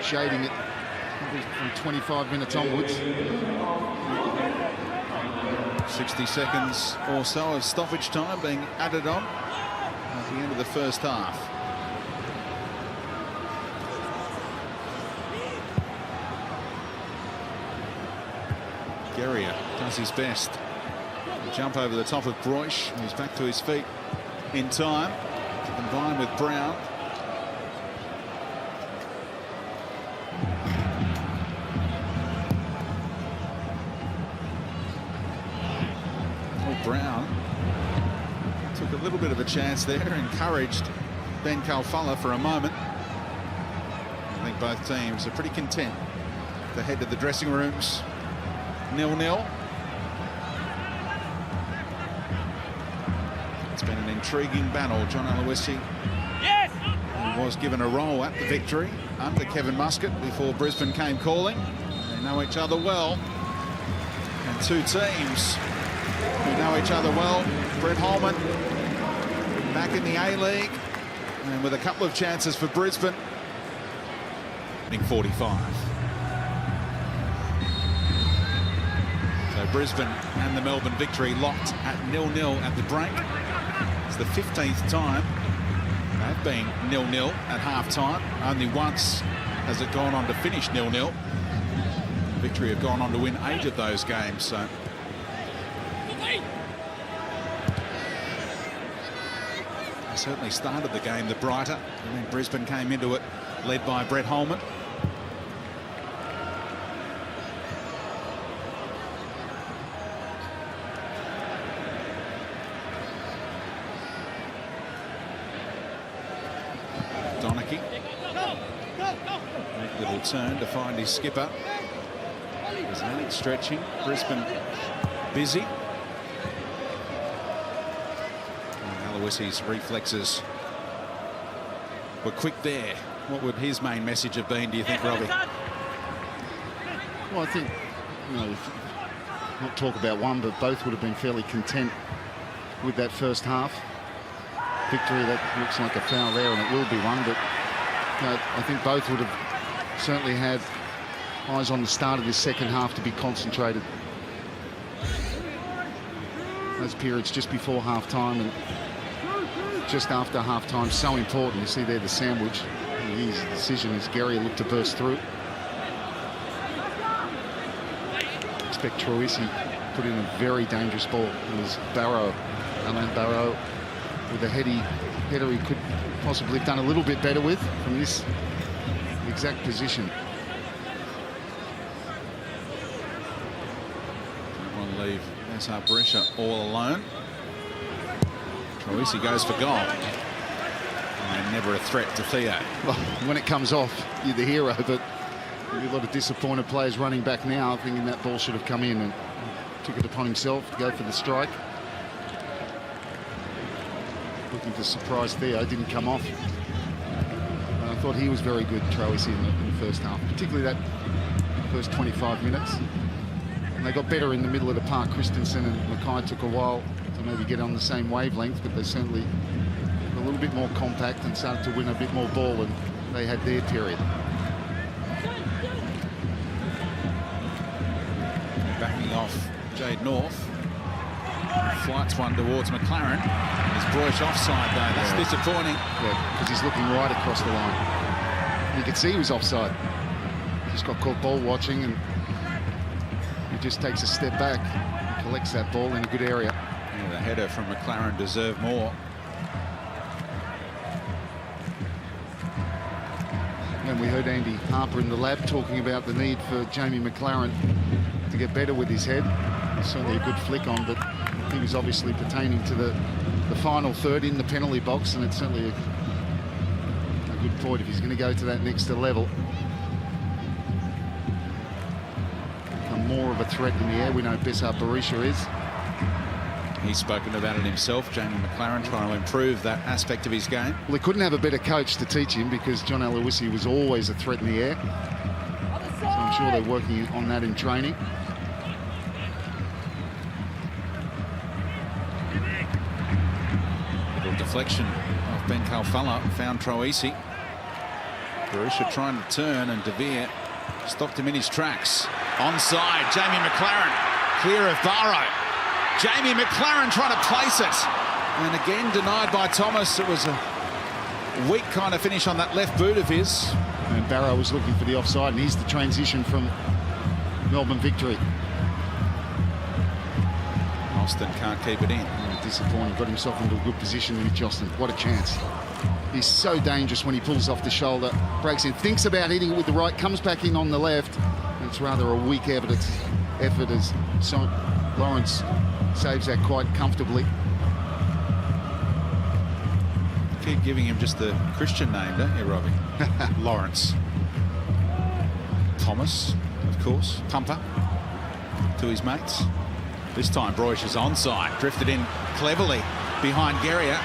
S2: shading it from 25 minutes onwards.
S1: 60 seconds or so of stoppage time being added on at the end of the first half. Guerrier does his best to jump over the top of Broish. He's back to his feet in time to combine with Brown. Brown took a little bit of a chance there, encouraged Ben Kalfala for a moment. I think both teams are pretty content to head to the dressing rooms 0-0. It's been an intriguing battle. John Aloisi, who was given a role at the Victory under Kevin Muscat before Brisbane came calling. They know each other well, and two teams who know each other well. Brett Holman back in the A-League and with a couple of chances for Brisbane. 45. So Brisbane and the Melbourne Victory locked at 0-0 at the break. It's the 15th time they've been 0-0 at half-time. Only once has it gone on to finish 0-0. Victory have gone on to win 8 of those games. So certainly started the game the brighter, and then Brisbane came into it led by Brett Holman. Donachie, great little turn to find his skipper. Brisbane stretching, Brisbane busy. Aloisi's reflexes were quick there. What would his main message have been, do you think, Robbie?
S2: Well, I think, you know, not talk about one, but both would have been fairly content with that first half. Victory, that looks like a foul there, and it will be one, but you know, I think both would have certainly had eyes on the start of this second half to be concentrated. Those periods just before half-time and just after half-time, so important. You see there the sandwich. His decision as Guerrier looked to burst through. Expect Troisi put in a very dangerous ball. It was Barrow, Alain Barrow, with a header he could possibly have done a little bit better with from this exact position.
S1: Don't want to leave Nazar Brescia all alone. Troisi goes for goal. And never a threat to Theo.
S2: Well, when it comes off, you're the hero, but there'll be a lot of disappointed players running back now, thinking that ball should have come in, and took it upon himself to go for the strike. Looking to surprise Theo, didn't come off. And I thought he was very good, Troisi, in the first half, particularly that first 25 minutes. And they got better in the middle of the park. Christensen and Mackay took a while to maybe get on the same wavelength, but they certainly a little bit more compact and started to win a bit more ball than they had their period.
S1: Backing off Jade North. Flights one towards McLaren. Is Broish offside though? That's disappointing.
S2: Yeah, because he's looking right across the line. You could see he was offside. He just got caught ball watching, and he just takes a step back and collects that ball in a good area.
S1: Yeah, the header from McLaren deserved more.
S2: And we heard Andy Harper in the lab talking about the need for Jamie McLaren to get better with his head. It's certainly a good flick on, but he was obviously pertaining to the final third in the penalty box, and it's certainly a good point if he's going to go to that next level. Become more of a threat in the air. We know Bessar Barisha is.
S1: He's spoken about it himself, Jamie McLaren, trying to improve that aspect of his game.
S2: Well, he couldn't have a better coach to teach him, because John Aloisi was always a threat in the air. So I'm sure they're working on that in training.
S1: deflection of Ben Kalfala, found Troisi. Borussia trying to turn, and De Vere stopped him in his tracks. Onside, Jamie McLaren, clear of Barrow. Jamie McLaren trying to place it. And again denied by Thomas. It was a weak kind of finish on that left boot of his.
S2: And Barrow was looking for the offside, and here's the transition from Melbourne Victory.
S1: Austin can't keep it in.
S2: Oh, disappointing. Got himself into a good position with Austin. What a chance. He's so dangerous when he pulls off the shoulder, breaks in, thinks about hitting it with the right, comes back in on the left. And it's rather a weak effort as Lawrence saves that quite comfortably.
S1: Keep giving him just the Christian name, don't you, Robbie? Lawrence. Thomas, of course. Pumper to his mates. This time Broish is onside, drifted in cleverly behind Guerrier,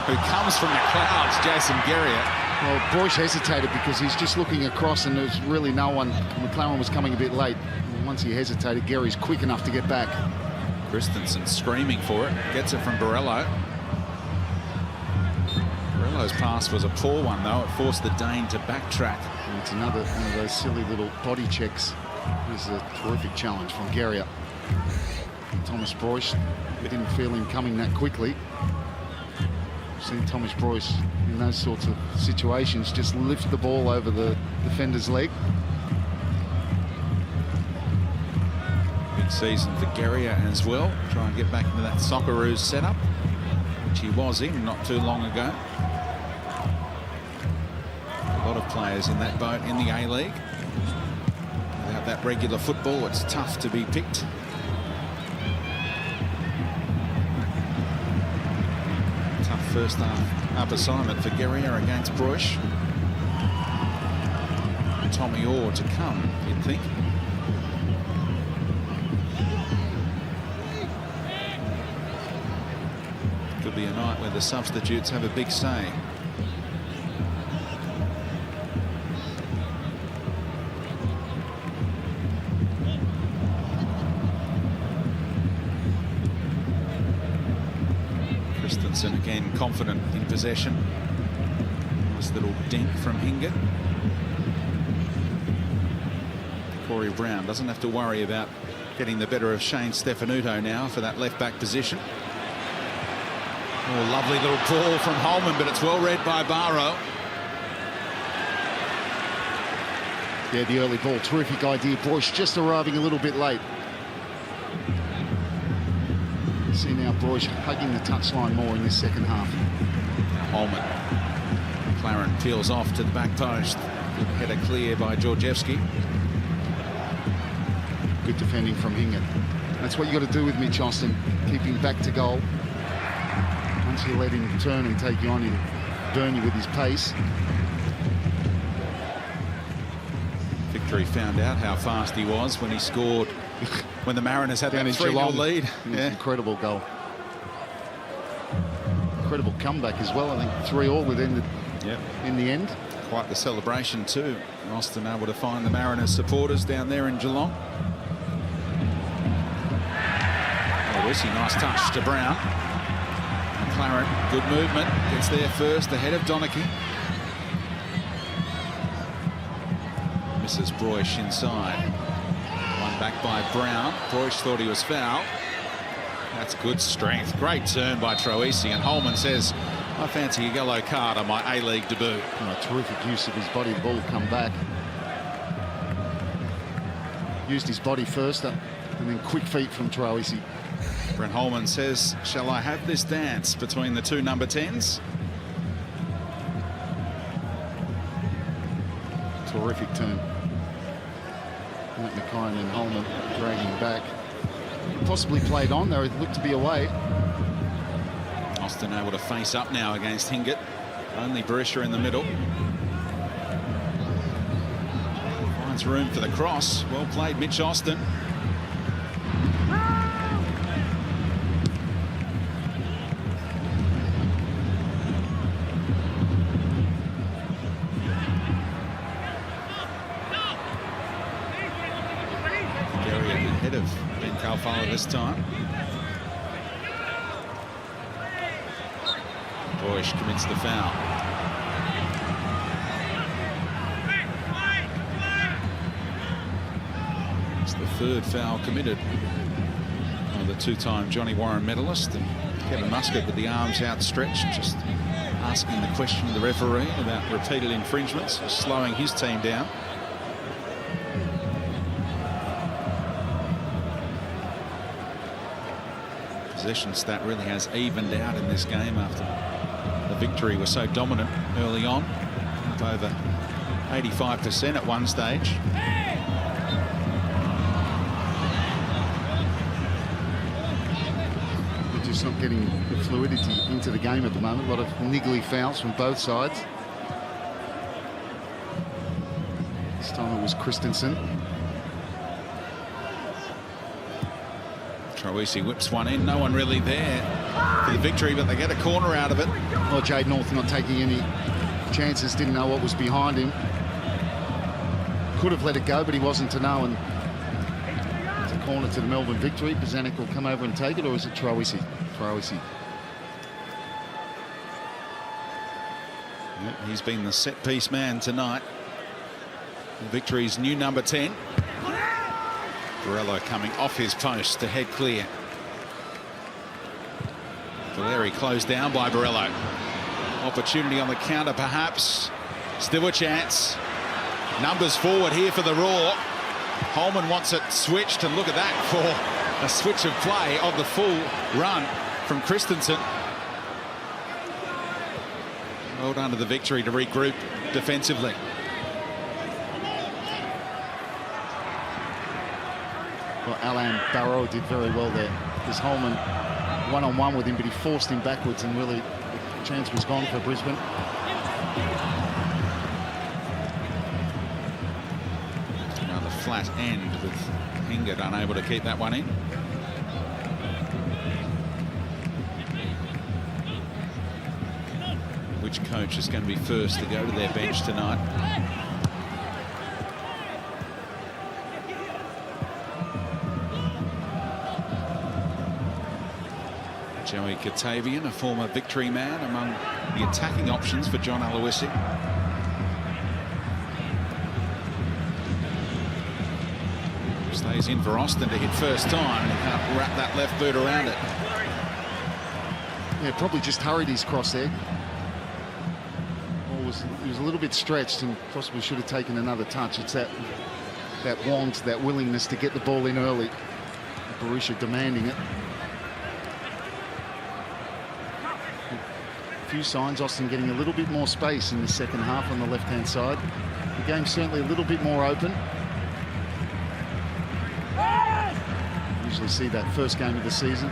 S1: who comes from the clouds, Jason Guerrier.
S2: Well, Broish hesitated because he's just looking across and there's really no one. McLaren was coming a bit late. And once he hesitated, Guerrier's quick enough to get back.
S1: Christensen screaming for it, gets it from Borello. Borello's pass was a poor one, though. It forced the Dane to backtrack.
S2: And it's another one of those silly little body checks. It was a terrific challenge from Guerrier. Thomas Broish, we didn't feel him coming that quickly. I've seen Thomas Broish in those sorts of situations just lift the ball over the defender's leg.
S1: Big season for Guerrier as well. Try and get back into that Socceroos setup, which he was in not too long ago. A lot of players in that boat in the A-League. Without that regular football, it's tough to be picked. First half up assignment for Guerrier against Broish. Tommy Orr to come, you'd think. Could be a night where the substitutes have a big say. Christensen again confident in possession. Nice little dink from Hingett. Corey Brown doesn't have to worry about getting the better of Shane Stefanuto now for that left back position. Oh, lovely little ball from Holman, but it's well read by Barrow.
S2: Yeah, the early ball, terrific idea. Broish just arriving a little bit late. See now Broish hugging the touchline more in this second half.
S1: Holman. McLaren peels off to the back post. Good header clear by Georgievski.
S2: Good defending from Hingett. That's what you got to do with Mitch Austin. Keep him back to goal. Once you let him turn and take you on, he'll burn you with his pace.
S1: Victory found out how fast he was when he scored when the Mariners had that 3-0 lead.
S2: Yeah. Incredible goal. Incredible comeback as well. I think 3-3 would end in the end.
S1: Quite the celebration too. Austin able to find the Mariners supporters down there in Geelong. Obviously, nice touch to Brown. McLaren, good movement, gets there first ahead of Donachie. Misses Broish inside. One back by Brown. Broish thought he was fouled. That's good strength. Great turn by Troisi, and Holman says, I fancy a yellow card on my A-League debut.
S2: Oh, terrific use of his body. The ball will come back. Used his body first, and then quick feet from Troisi.
S1: Brent Holman says, shall I have this dance between the two number 10s?
S2: Terrific turn. McKine and Holman dragging back. Possibly played on, though it looked to be away.
S1: Austin able to face up now against Hingett. Only Borussia in the middle. Finds room for the cross. Well played, Mitch Austin. Ahead of Ben Kalfala this time. Boyce commits the foul. It's the third foul committed by the two-time Johnny Warren medalist. And Kevin Muscat with the arms outstretched, just asking the question of the referee about repeated infringements, slowing his team down. Possession stat really has evened out in this game after the Victory was so dominant early on, up over 85% at one stage.
S2: We're just not getting the fluidity into the game at the moment. A lot of niggly fouls from both sides. This time it was Christensen.
S1: Troisi whips one in, no one really there for the Victory, but they get a corner out of it.
S2: Well, Jade North not taking any chances, didn't know what was behind him. Could have let it go, but he wasn't to know, and it's a corner to the Melbourne Victory. Bozanic will come over and take it, or is it Troisi? Troisi.
S1: Yep, he's been the set-piece man tonight. The Victory's new number 10. Borello coming off his post to head clear. Valeri closed down by Borello. Opportunity on the counter, perhaps. Still a chance. Numbers forward here for the Roar. Holman wants it switched, and look at that for a switch of play on the full run from Christensen. Well done to the Victory to regroup defensively.
S2: Well, Alain Barreau did very well there. Because Holman one-on-one with him, but he forced him backwards, and really the chance was gone for Brisbane.
S1: Now the flat end with Hingard unable to keep that one in. Which coach is going to be first to go to their bench tonight? Joey Katavian, a former Victory man, among the attacking options for John Aloisi. Stays in for Austin to hit first time, and he can't wrap that left boot around it.
S2: Yeah, probably just hurried his cross there. He was a little bit stretched and possibly should have taken another touch. It's that want, that willingness to get the ball in early. Borussia demanding it. A few signs, Austin getting a little bit more space in the second half on the left-hand side. The game's certainly a little bit more open. Usually see that first game of the season.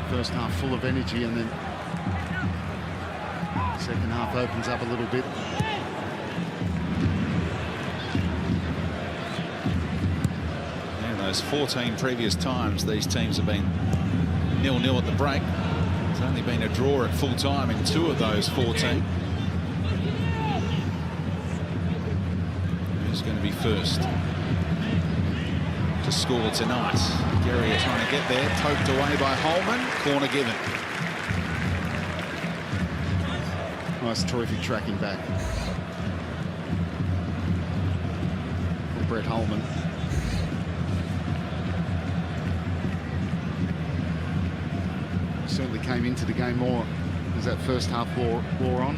S2: First half full of energy, and then second half opens up a little bit.
S1: Yeah, those 14 previous times these teams have been 0-0 at the break. There's only been a draw at full time in 2 of those 14. Who's going to be first to score tonight? Gary trying to get there, poked away by Holman. Corner given.
S2: Nice, terrific tracking back for Brett Holman. Certainly came into the game more as that first half wore on.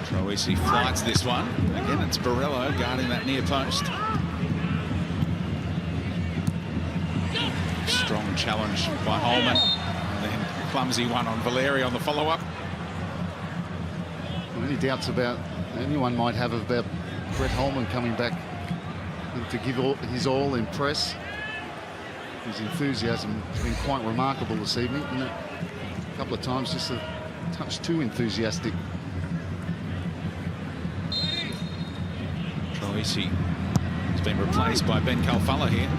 S1: Troisi flights this one. Again, it's Borello guarding that near post. Strong challenge by Holman. And then clumsy one on Valeri on the follow-up.
S2: Any doubts about anyone might have about Brett Holman coming back to give his all in press. His enthusiasm has been quite remarkable this evening. And a couple of times just a touch too enthusiastic.
S1: Troisi has been replaced by Ben Kalfala here.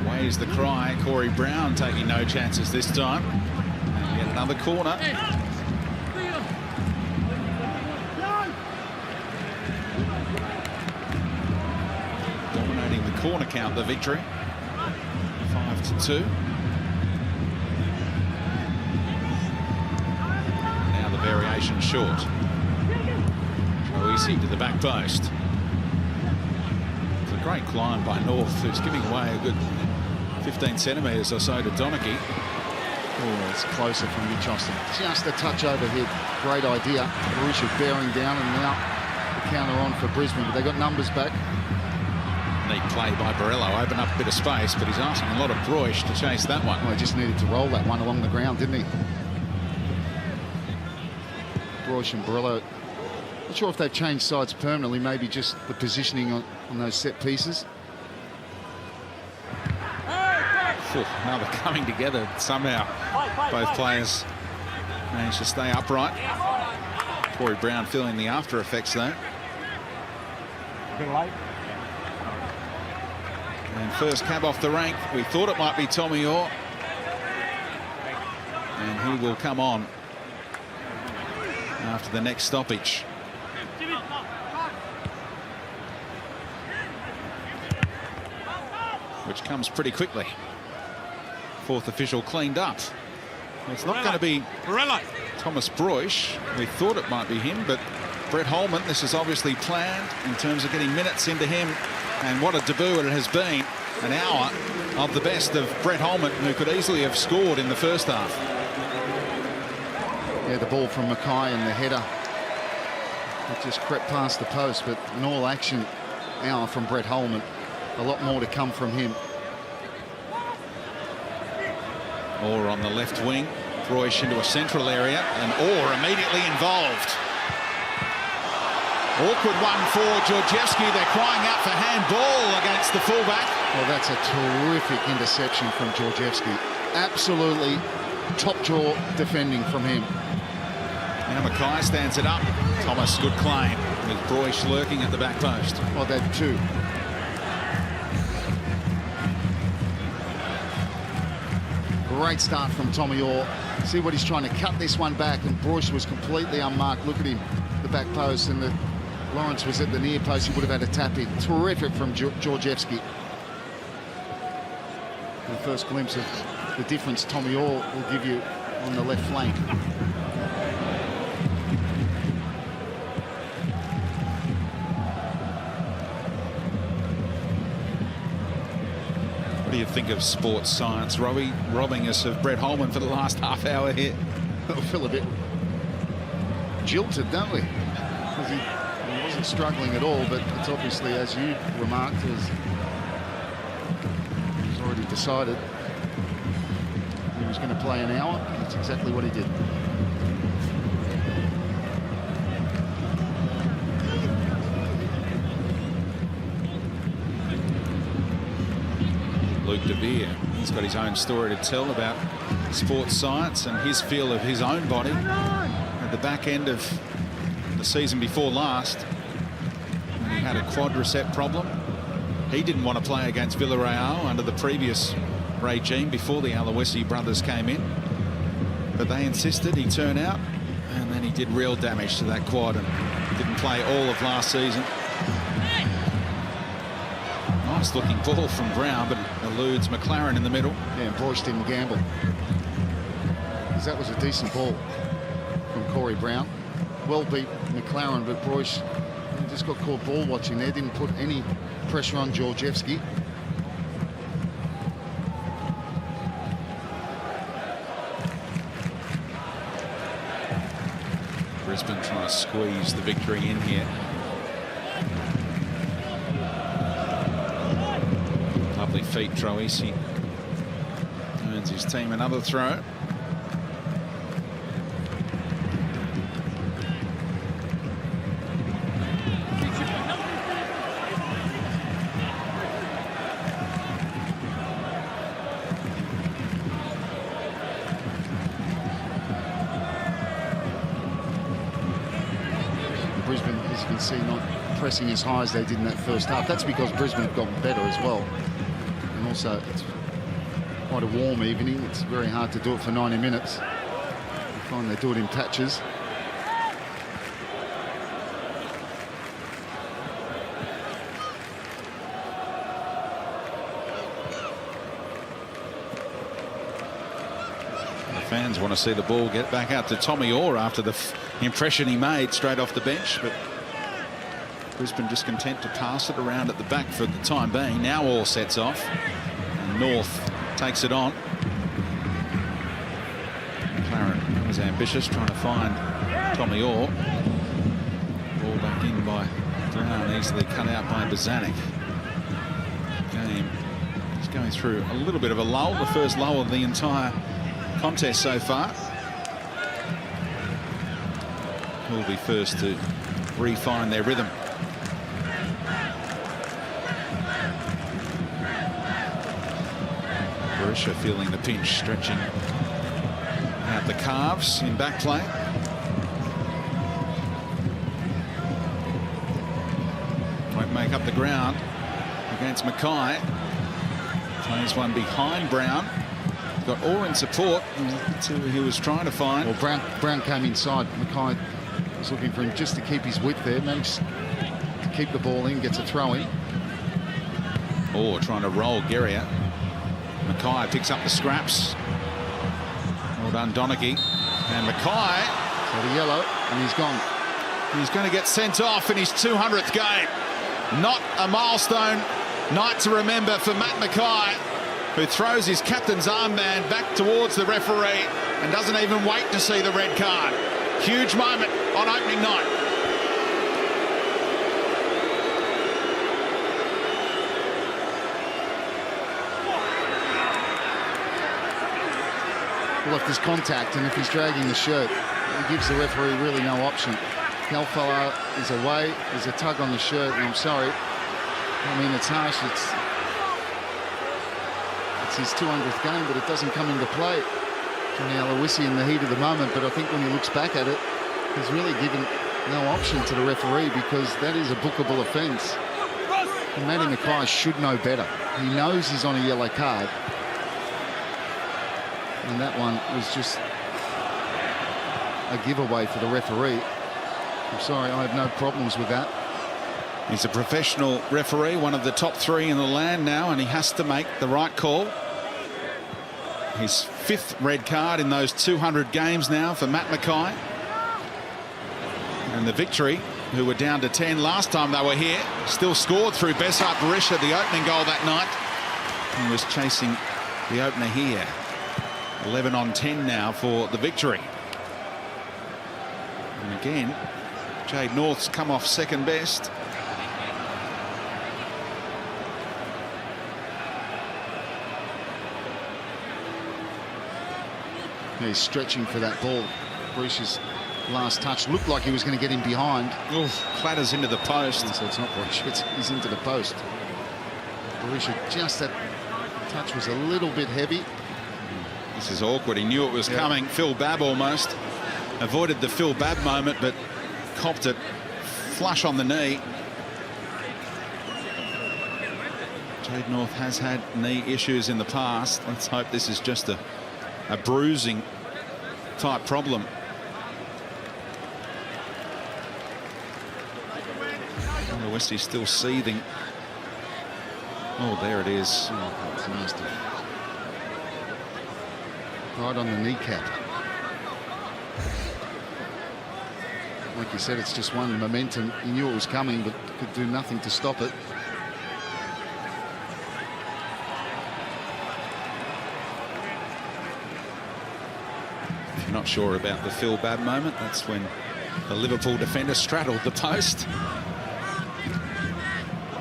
S1: Away is the cry. Corey Brown taking no chances this time. And yet another corner. Dominating the corner count, the Victory. 5-2. Now the variation short. Troisi to the back post. It's a great climb by North, who's giving away a good 15 centimetres or so to Donachie.
S2: Oh, it's closer from Mitchosson. Just a touch overhead. Great idea. Borussia bearing down, and now the counter on for Brisbane. But they got numbers back.
S1: Neat play by Borello. Open up a bit of space, but he's asking a lot of Broish to chase that one.
S2: Well, he just needed to roll that one along the ground, didn't he? Broish and Borello. Not sure if they've changed sides permanently. Maybe just the positioning on those set pieces.
S1: Now they're coming together somehow. Both players managed to stay upright. Corey Brown feeling the after effects though. And first cab off the rank, we thought it might be Tommy Orr. And he will come on after the next stoppage. Which comes pretty quickly. Fourth official cleaned up. It's not going to be Thomas Broish. We thought it might be him, but Brett Holman, this is obviously planned in terms of getting minutes into him. And what a debut it has been. An hour of the best of Brett Holman, who could easily have scored in the first half.
S2: Yeah, the ball from Mackay and the header. It just crept past the post, but an all-action hour from Brett Holman. A lot more to come from him.
S1: Orr on the left wing, Broish into a central area, and Orr immediately involved. Awkward one for Georgievski. They're crying out for handball against the fullback.
S2: Well, that's a terrific interception from Georgievski. Absolutely top draw defending from him.
S1: Now Mackay stands it up. Thomas, good claim, with Broish lurking at the back post.
S2: Well, they've two. Great start from Tommy Orr. See what he's trying to cut this one back, and Broish was completely unmarked. Look at him, the back post, and Lawrence was at the near post. He would have had a tap in. Terrific from Georgievski. The first glimpse of the difference Tommy Orr will give you on the left flank.
S1: What do you think of sports science, Robbie, robbing us of Brett Holman for the last half hour here?
S2: We feel a bit jilted, don't we? Because he wasn't struggling at all, but it's obviously, as you remarked, he's already decided he was going to play an hour. That's exactly what he did.
S1: Luke De Beer, he's got his own story to tell about sports science and his feel of his own body at the back end of the season before last, when he had a quadricep problem. He didn't want to play against Villarreal under the previous regime before the Aloisi brothers came in, but they insisted he turn out, and then he did real damage to that quad and didn't play all of last season. Nice looking ball from Brown, but eludes McLaren in the middle.
S2: Yeah, and Broish didn't gamble, because that was a decent ball from Corey Brown. Well beat McLaren, but Broish just got caught ball watching there, didn't put any pressure on Georgievski.
S1: Brisbane trying to squeeze the Victory in here. Lovely feet, Troisi earns his team another throw.
S2: Brisbane, as you can see, not pressing as high as they did in that first half. That's because Brisbane have gotten better as well. And also, it's quite a warm evening. It's very hard to do it for 90 minutes. You find they do it in patches.
S1: Fans want to see the ball get back out to Tommy Orr after the impression he made straight off the bench, but Brisbane just content to pass it around at the back for the time being. Now Orr sets off, and North takes it on. Claret was ambitious, trying to find Tommy Orr. Ball back in by Brown, easily cut out by Bozanic. Game is going through a little bit of a lull, the first lull of the entire contest so far. Will be first to refine their rhythm. Berisha feeling the pinch, stretching out the calves in back play. Won't make up the ground against Mackay. Plays one behind Brown. Got Orr in support. That's who he was trying to find.
S2: Well, Brown came inside. Mackay was looking for him just to keep his width there. Managed to keep the ball in, gets a throw in.
S1: Orr trying to roll Guerrier. Mackay picks up the scraps. Well done, Donaghy. And Mackay.
S2: So the yellow, and he's gone.
S1: He's going to get sent off in his 200th game. Not a milestone night to remember for Matt Mackay, who throws his captain's armband back towards the referee and doesn't even wait to see the red card. Huge moment on opening night.
S2: Well, if there's contact and if he's dragging the shirt, it gives the referee really no option. Calfella is away. There's a tug on the shirt, and I'm sorry. I mean, it's harsh. It's his 200th game, but it doesn't come into play. Johnny Aloisi in the heat of the moment, but I think when he looks back at it, he's really given no option to the referee, because that is a bookable offence. And Matty Mackay should know better. He knows he's on a yellow card. And that one was just a giveaway for the referee. I'm sorry, I have no problems with that.
S1: He's a professional referee, one of the top 3 in the land now, and he has to make the right call. His 5th red card in those 200 games now for Matt Mackay. And the Victory, who were down to 10 last time they were here, still scored through Besart Berisha, the opening goal that night. He was chasing the opener here. 11 on 10 now for the Victory. And again, Jade North's come off second best.
S2: He's stretching for that ball. Berisha's last touch looked like he was going to get him behind.
S1: Oof, clatters into the post.
S2: So it's not Berisha, he's into the post. Berisha, just that touch was a little bit heavy.
S1: This is awkward. He knew it was coming. Phil Babb almost avoided the Phil Babb moment, but copped it flush on the knee. Jade North has had knee issues in the past. Let's hope this is just a bruising type problem. Aloisi still seething. Oh, there it is.
S2: Oh, that's nasty. Right on the kneecap. Like you said, it's just one momentum. He knew it was coming, but could do nothing to stop it.
S1: If you're not sure about the Phil Babb moment, that's when the Liverpool defender straddled the post.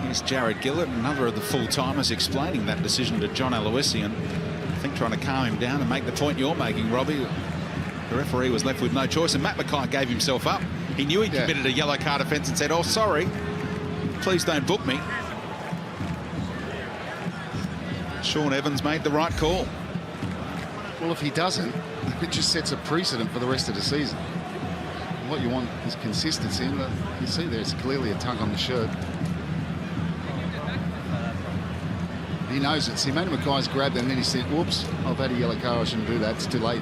S1: Here's Jared Gillett, another of the full-timers, explaining that decision to John Aloisi, and I think trying to calm him down and make the point you're making, Robbie. The referee was left with no choice, and Matt Mackay gave himself up. He knew he committed a yellow card offence and said, "Oh, sorry, please don't book me." Sean Evans made the right call.
S2: Well, if he doesn't, it just sets a precedent for the rest of the season. What you want is consistency, and you see there's clearly a tug on the shirt. He knows it. See, Matty Mackay's grabbed and then he said, "Whoops, I've had a yellow card, I shouldn't do that, it's too late."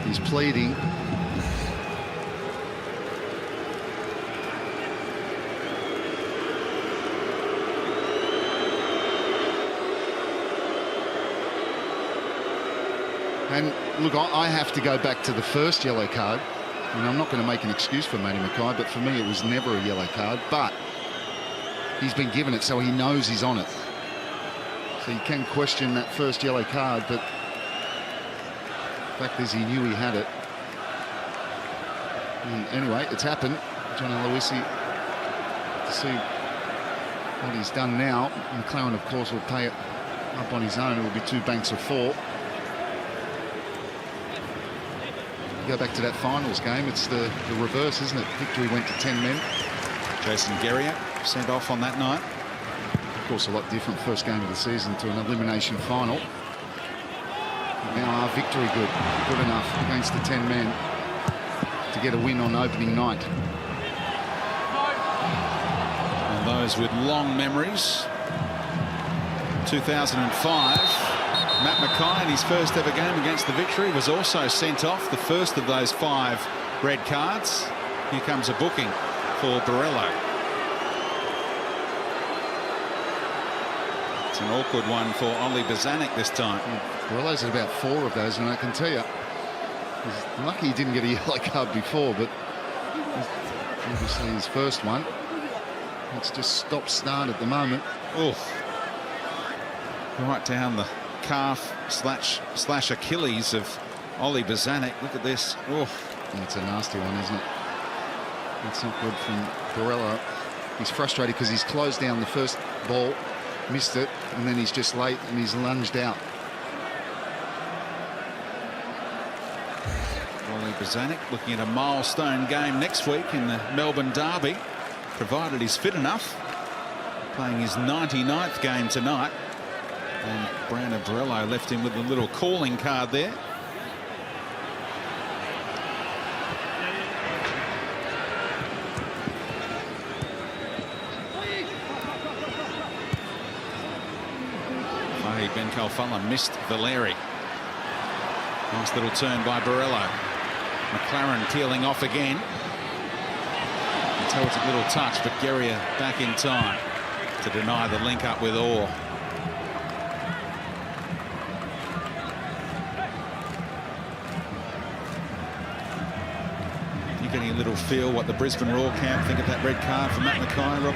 S2: He's pleading. And look, I have to go back to the first yellow card. And I'm not going to make an excuse for Matty Mackay, but for me it was never a yellow card. But he's been given it, so he knows he's on it. So you can question that first yellow card, but the fact is he knew he had it. And anyway, it's happened. John Aloisi, to see what he's done now. McLaren, of course, will pay it up on his own. It will be 2 banks of 4. Go back to that finals game, it's the reverse, isn't it? Victory went to 10 men.
S1: Jason Guerrier sent off on that night.
S2: Of course, a lot different first game of the season to an elimination final. But now our Victory good enough against the 10 men to get a win on opening night.
S1: And those with long memories. 2005. Matt Mackay in his first ever game against the Victory was also sent off, the first of those 5 red cards. Here comes a booking for Borrello. It's an awkward one for Ollie Bozanic this time.
S2: Borrello's had about 4 of those, and I can tell you, he's lucky he didn't get a yellow card before, but obviously his first one. It's just stop-start at the moment.
S1: Oh, right down the calf slash Achilles of Ollie Bozanic. Look at this. Oh,
S2: it's a nasty one, isn't it? That's not good from Borrello. He's frustrated because he's closed down the first ball, missed it, and then he's just late and he's lunged out.
S1: Ollie Bozanic looking at a milestone game next week in the Melbourne Derby, provided he's fit enough. Playing his 99th game tonight. And Brandon Borrello left him with a little calling card there. Fahy Ben Kalfala missed Valeri. Nice little turn by Borrello. McLaren peeling off again. Until it's a little touch, but Guerrier back in time to deny the link up with Orr. You getting a little feel what the Brisbane Roar camp think of that red card for Matt Mackay, Rob?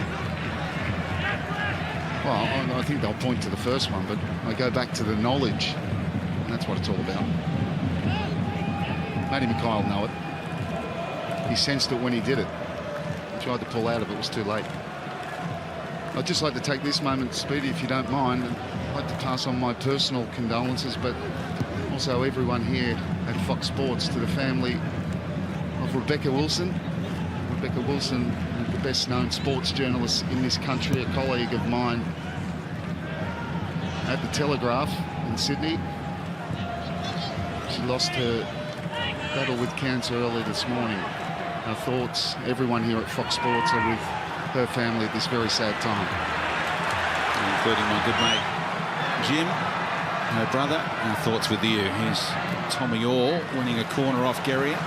S2: Well, I think they'll point to the first one, but I go back to the knowledge, and that's what it's all about. Matty Mackay will know it. He sensed it when he did it. He tried to pull out of it, it was too late. I'd just like to take this moment, Speedy, if you don't mind, and I'd like to pass on my personal condolences, but also everyone here at Fox Sports, to the family of Rebecca Wilson. Rebecca Wilson, the best known sports journalist in this country, a colleague of mine at the Telegraph in Sydney. She lost her battle with cancer early this morning. Our thoughts, everyone here at Fox Sports, are with her family at this very sad time.
S1: Including my good mate Jim, her brother. Our thoughts with you. Here's Tommy Orr winning a corner off Guerrier.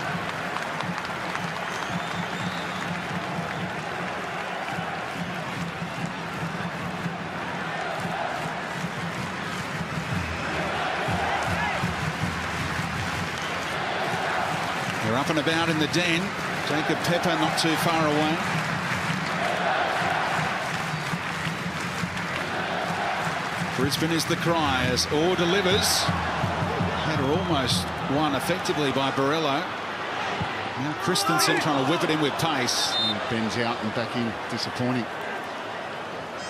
S1: They're up and about in the den. Jacob Pepper not too far away. Brisbane is the cry as Orr delivers. Header almost won effectively by Borrello. Now Christensen trying to whip it in with pace.
S2: And bends out and back in, disappointing.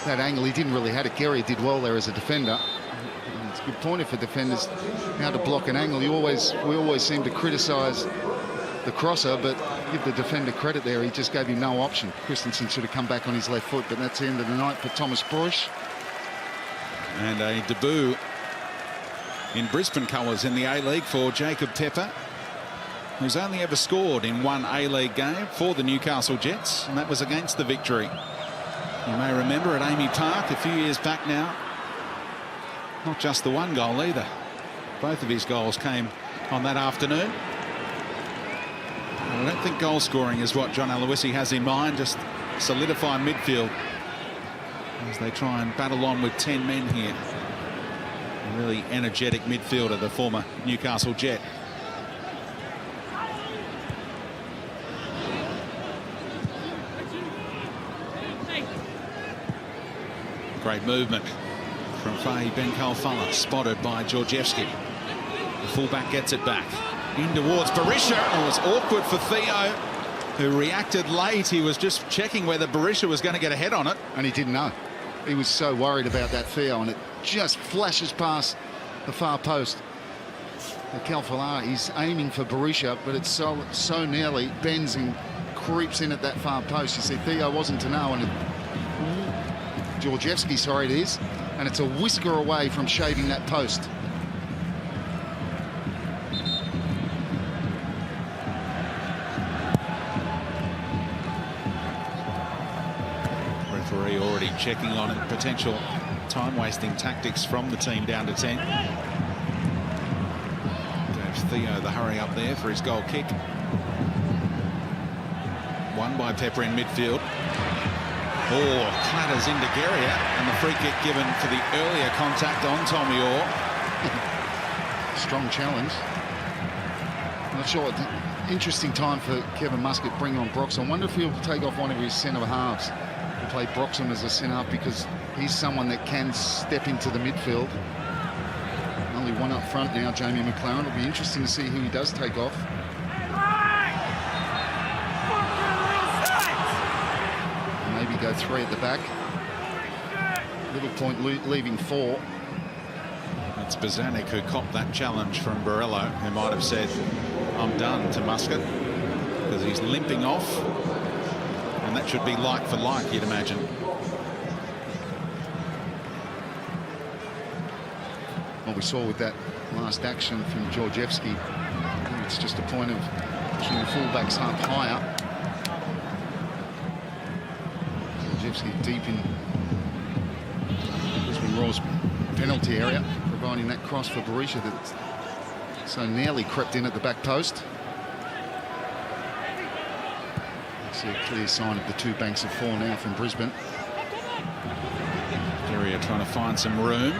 S2: That angle, he didn't really have it. Guerrier did well there as a defender. And it's a good point for defenders how to block an angle. We always seem to criticise the crosser, but give the defender credit there. He just gave him no option. Christensen should have come back on his left foot, but that's the end of the night for Thomas Brush.
S1: And a debut in Brisbane colours in the A-League for Jacob Pepper, who's only ever scored in one A-League game for the Newcastle Jets, and that was against the Victory. You may remember at Amy Park a few years back now. Not just the one goal either. Both of his goals came on that afternoon. And I don't think goal scoring is what John Aloisi has in mind, just solidify midfield as they try and battle on with 10 men here. A really energetic midfielder, the former Newcastle Jet. Great movement from Fahy Ben Khalfallah, spotted by Georgievski. The fullback gets it back. In towards Berisha. It was awkward for Theo, who reacted late. He was just checking whether Berisha was going to get a head on it.
S2: And he didn't know. He was so worried about that Theo, and it just flashes past the far post. The Khalfallah, he's aiming for Berisha, but it's so nearly bends and creeps in at that far post. You see, Theo wasn't to know, and Georgievski, sorry, it is, and it's a whisker away from shaving that post.
S1: Referee already checking on potential time-wasting tactics from the team down to 10. Gives Theo the hurry up there for his goal kick. Won by Pepper in midfield. Orr clatters into Geria, and the free kick given for the earlier contact on Tommy Orr.
S2: Strong challenge. I'm not sure. Interesting time for Kevin Muscat bringing on Broxham. I wonder if he'll take off one of his centre halves and play Broxham as a centre half, because he's someone that can step into the midfield. Only one up front now, Jamie McLaren. It'll be interesting to see who he does take off. Maybe go 3 at the back. Little point leaving 4.
S1: It's Bozanic who copped that challenge from Borello, who might have said, "I'm done," to Muscat, because he's limping off, and that should be like for like, you'd imagine.
S2: What we saw with that last action from Georgievski, I think it's just a point of pushing the fullbacks up higher. Georgievski deep in Brisbane Roar's penalty area, providing that cross for Berisha that so nearly crept in at the back post. See a clear sign of the 2 banks of 4 now from Brisbane.
S1: Geria trying to find some room.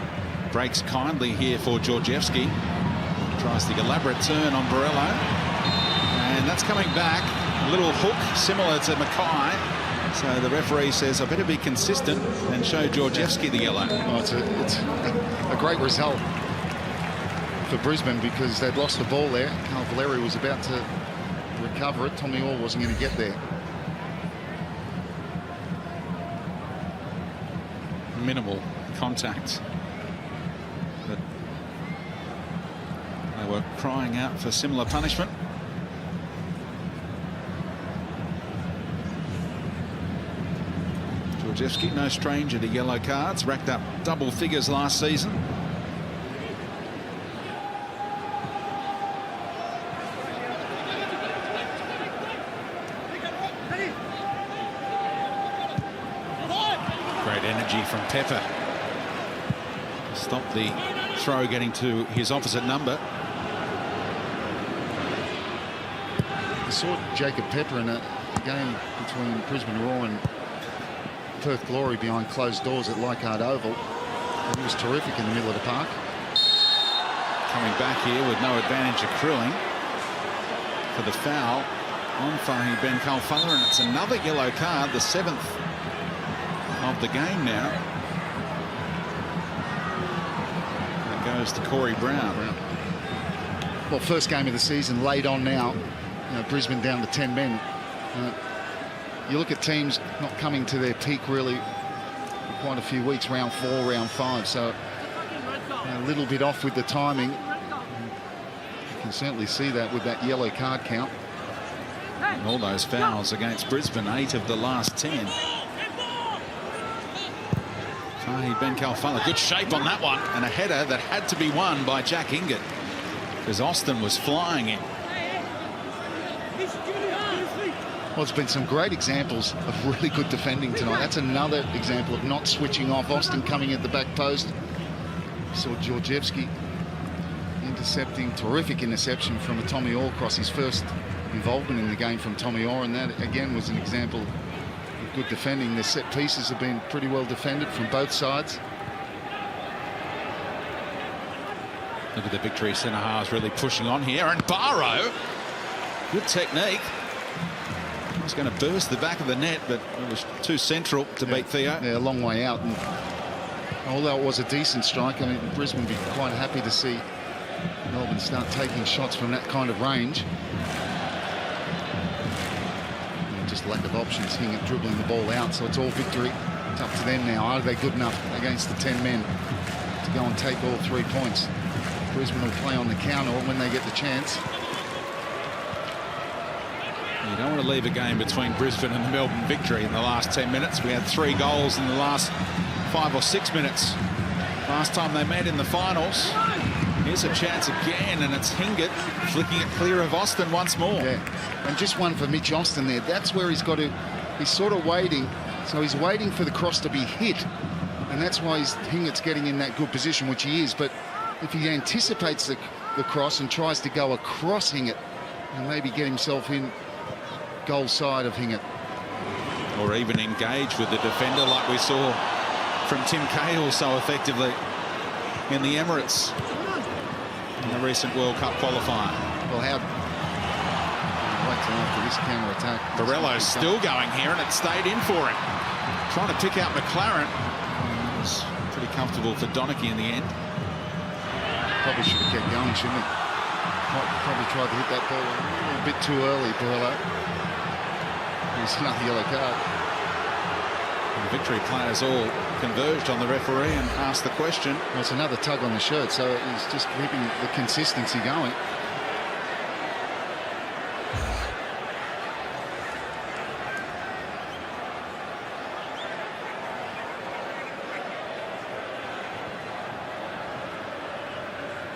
S1: Breaks kindly here for Georgievski. Tries the elaborate turn on Borello. And that's coming back. A little hook similar to Mackay. So the referee says, I better be consistent and show Georgievski the yellow.
S2: Oh, it's a great result for Brisbane, because they'd lost the ball there. Cavalieri was about to recover it. Tommy Orr wasn't going to get there.
S1: Minimal contact. But they were crying out for similar punishment. Georgievski, no stranger to yellow cards, racked up double figures last season. Great energy from Pepper. Stop the throw getting to his opposite number.
S2: I saw Jacob Pepper in a game between Brisbane Roar and Perth Glory behind closed doors at Leichhardt Oval. He was terrific in the middle of the park.
S1: Coming back here with no advantage accruing for the foul on Fahy Ben Khalfallah, and it's another yellow card, the 7th of the game now. It goes to Corey Brown.
S2: Well, first game of the season laid on now. Brisbane down to 10 men. You look at teams not coming to their peak really for quite a few weeks, round 4, round 5, so a little bit off with the timing. You can certainly see that with that yellow card count.
S1: And all those fouls against Brisbane, 8 of the last 10. Fahy Ben Khalfallah, good shape on that one, and a header that had to be won by Jack Ingot, because Austin was flying in.
S2: Well, there's been some great examples of really good defending tonight. That's another example of not switching off. Austin coming at the back post. Saw Georgievski intercepting, terrific interception from a Tommy Orr cross, his first involvement in the game from Tommy Orr, and that again was an example of good defending. The set pieces have been pretty well defended from both sides.
S1: Look at the Victory centre halves really pushing on here. And Barrow, good technique. He's going to burst the back of the net, but it was too central to beat Theo.
S2: Yeah, a long way out. And although it was a decent strike, I mean, Brisbane would be quite happy to see Melbourne start taking shots from that kind of range. And just lack of options, Hingett dribbling the ball out, so it's all Victory. It's up to them now. Are they good enough against the 10 men to go and take all 3 points? Brisbane will play on the counter when they get the chance.
S1: You don't want to leave a game between Brisbane and the Melbourne Victory in the last 10 minutes. We had 3 goals in the last 5 or 6 minutes. Last time they met in the finals. Here's a chance again, and it's Hingett flicking it clear of Austin once more.
S2: Yeah, and just one for Mitch Austin there. That's where he's got to, he's sort of waiting. So he's waiting for the cross to be hit. And that's why Hingett's getting in that good position, which he is. But if he anticipates the cross and tries to go across Hingett and maybe get himself in goal side of Hingett.
S1: Or even engage with the defender like we saw from Tim Cahill so effectively in the Emirates in the recent World Cup qualifier.
S2: Well, how... Wait till after this counter-attack.
S1: Barello's still going here, and it stayed in for him. Trying to pick out McLaren. It was pretty comfortable for Donachie in the end.
S2: Probably should have kept going, shouldn't he? Probably tried to hit that ball a little bit too early, Barello. There's another yellow card.
S1: The Victory players all converged on the referee and asked the question.
S2: Well, it's another tug on the shirt, so he's just keeping the consistency going.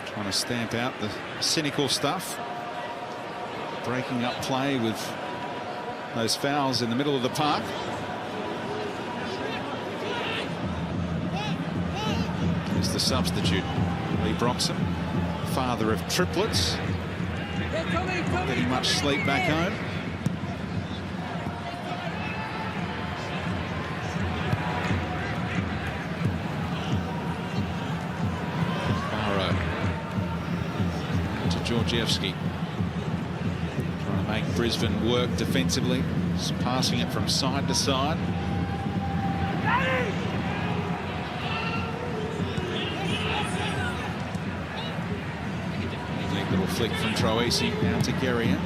S1: Trying to stamp out the cynical stuff. Breaking up play with those fouls in the middle of the park. Here's the substitute, Lee Broxham, father of triplets. Not getting much sleep back home. Barrow to Georgievski. Trying to make Brisbane work defensively. Just passing it from side to side. Neat little flick from Troisi now to Guerrier.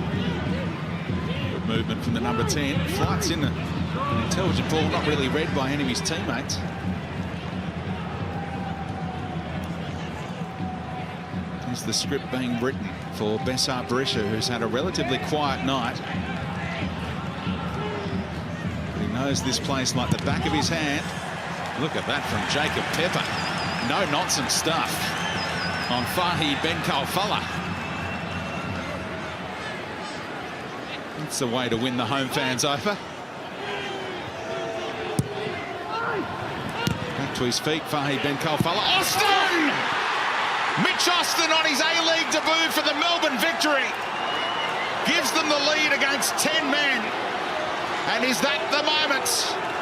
S1: Good movement from the number 10. Flights in an intelligent ball, not really read by any of his teammates. Here's the script being written for Bessart Berisha, who's had a relatively quiet night. He knows this place like the back of his hand. Look at that from Jacob Pepper. No nonsense stuff on Fahid Ben Kalfala. That's the way to win the home fans over. Back to his feet, Fahid Ben Kalfala. Austin! Mitch Austin on his A-League debut for the Melbourne Victory. Gives them the lead against 10 men. And is that the moment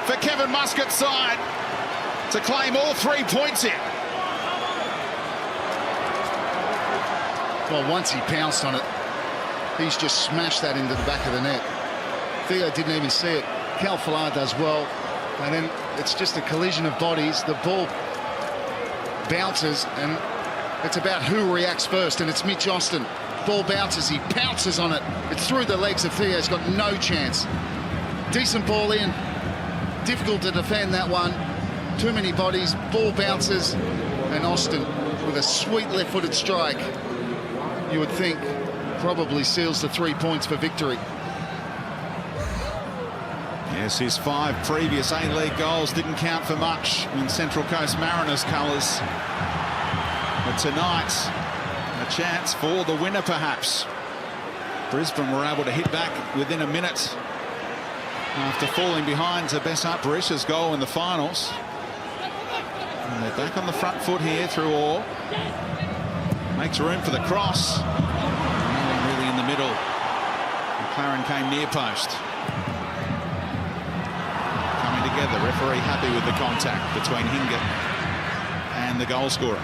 S1: for Kevin Muscat's side to claim all 3 points here?
S2: Well, once he pounced on it, he's just smashed that into the back of the net. Theo didn't even see it. Kalfala does well. And then it's just a collision of bodies. The ball bounces, and it's about who reacts first, and it's Mitch Austin. Ball bounces, he pounces on it. It's through the legs of Theo. He's got no chance. Decent ball in. Difficult to defend that one. Too many bodies. Ball bounces, and Austin with a sweet left-footed strike, you would think, probably seals the 3 points for Victory.
S1: Yes, his 5 previous A-League goals didn't count for much in Central Coast Mariners colours. But tonight, a chance for the winner, perhaps. Brisbane were able to hit back within a minute after falling behind to Bessart Berisha's goal in the finals. And they're back on the front foot here through Orr. Makes room for the cross. And really in the middle. McLaren came near post. Coming together, referee happy with the contact between Hingett and the goal scorer.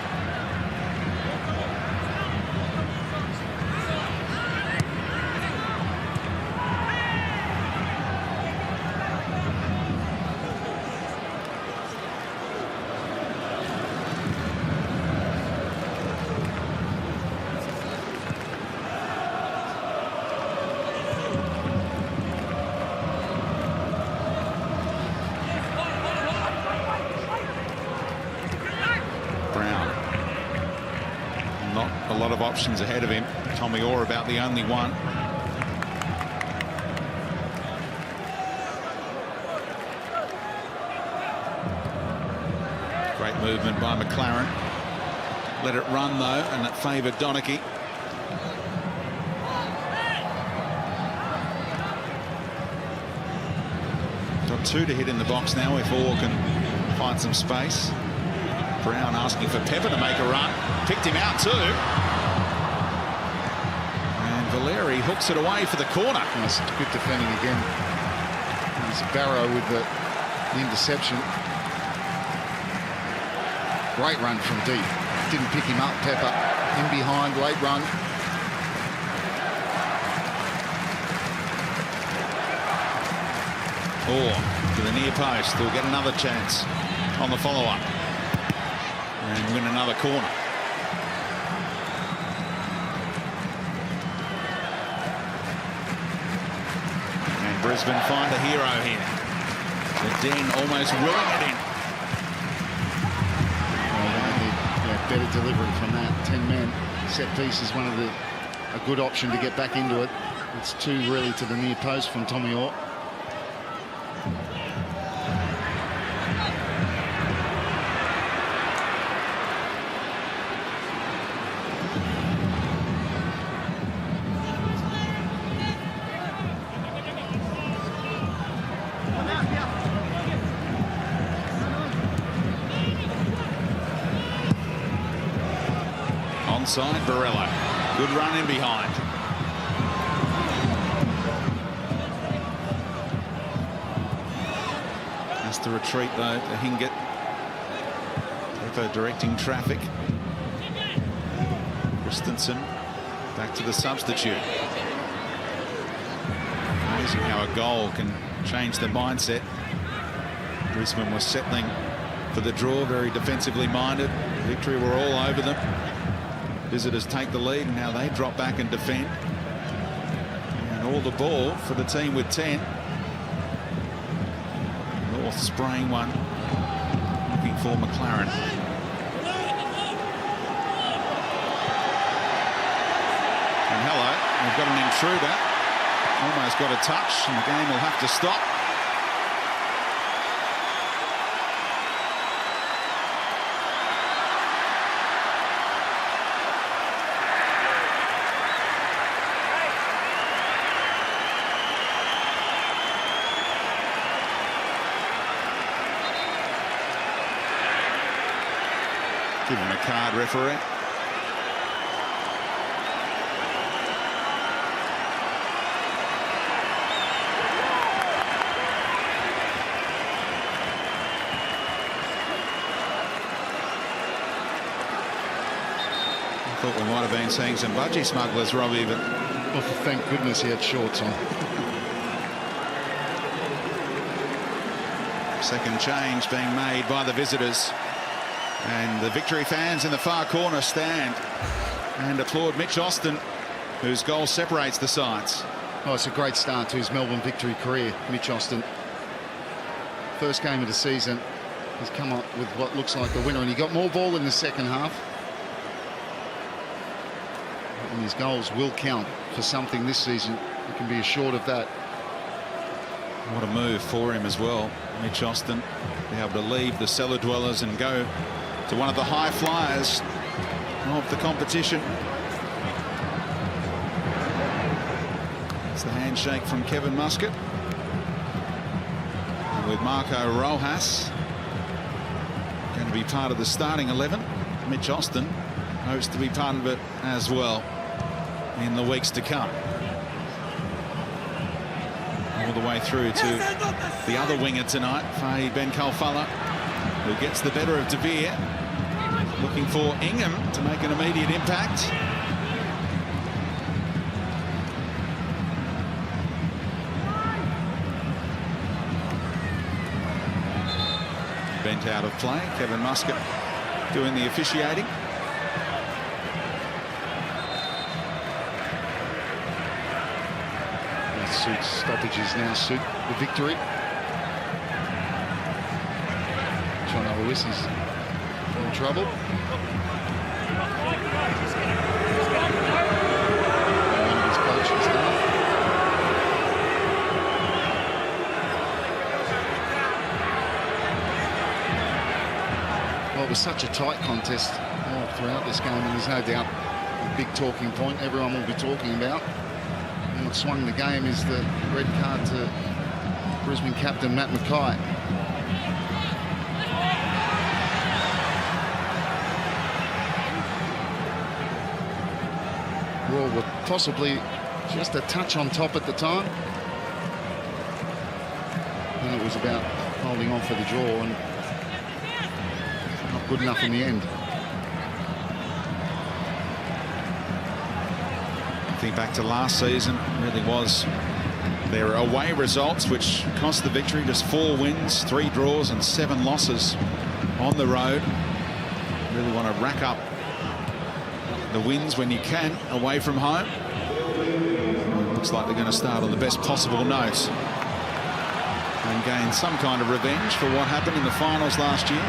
S1: lot of options ahead of him. Tommy Orr about the only one. Great movement by McLaren. Let it run though, and it favoured Donachie. Got 2 to hit in the box now if Orr can find some space. Brown asking for Pepper to make a run. Picked him out too. And Valeri hooks it away for the corner.
S2: Nice, good defending again. There's Barrow with the interception. Great run from deep. Didn't pick him up, Pepper. In behind, late run.
S1: Orr to the near post. They'll get another chance on the follow-up. And win another corner. And Brisbane find a hero here. The Den almost willing it in.
S2: Better delivery from that 10 men. Set piece is a good option to get back into it. It's 2 really to the near post from Tommy Orr.
S1: Onside, Barella. Good run in behind. Has to retreat though to Hingett. Pepper directing traffic. Christensen back to the substitute. Amazing how a goal can change the mindset. Brisbane was settling for the draw, very defensively minded. Victory were all over them. Visitors take the lead, and now they drop back and defend. And all the ball for the team with 10. North spraying one, looking for McLaren. And hello, we've got an intruder. Almost got a touch, and the game will have to stop. Give him a card, referee. I thought we might have been seeing some budgie smugglers, Robbie, but...
S2: Well, thank goodness he had shorts on.
S1: Second change being made by the visitors. And the Victory fans in the far corner stand and applaud Mitch Austin, whose goal separates the sides.
S2: Oh, it's a great start to his Melbourne Victory career, Mitch Austin. First game of the season, he's come up with what looks like the winner, and he got more ball in the second half. And his goals will count for something this season. You can be assured of that.
S1: What a move for him as well, Mitch Austin, be able to leave the cellar dwellers and go to one of the high flyers of the competition. It's the handshake from Kevin Muscat. And with Marco Rojas going to be part of the starting 11, Mitch Austin hopes to be part of it as well in the weeks to come. All the way through to the other winger tonight, Fahy Ben Kalfala, who gets the better of De Beer. Looking for Ingham to make an immediate impact. Bent out of play. Kevin Muscat doing the officiating.
S2: Stoppages now suit the Victory. John Alois is in trouble. it was such a tight contest all throughout this game, and there's no doubt a big talking point everyone will be talking about. And what swung the game is the red card to Brisbane captain Matt Mackay. Roar were possibly just a touch on top at the time, and it was about holding on for the draw, and not good enough in the end.
S1: I think back to last season, really was their away results which cost the Victory. Just 4 wins, 3 draws and 7 losses on the road. Really want to rack up the wins when you can away from home. Looks like they're going to start on the best possible note and gain some kind of revenge for what happened in the finals last year.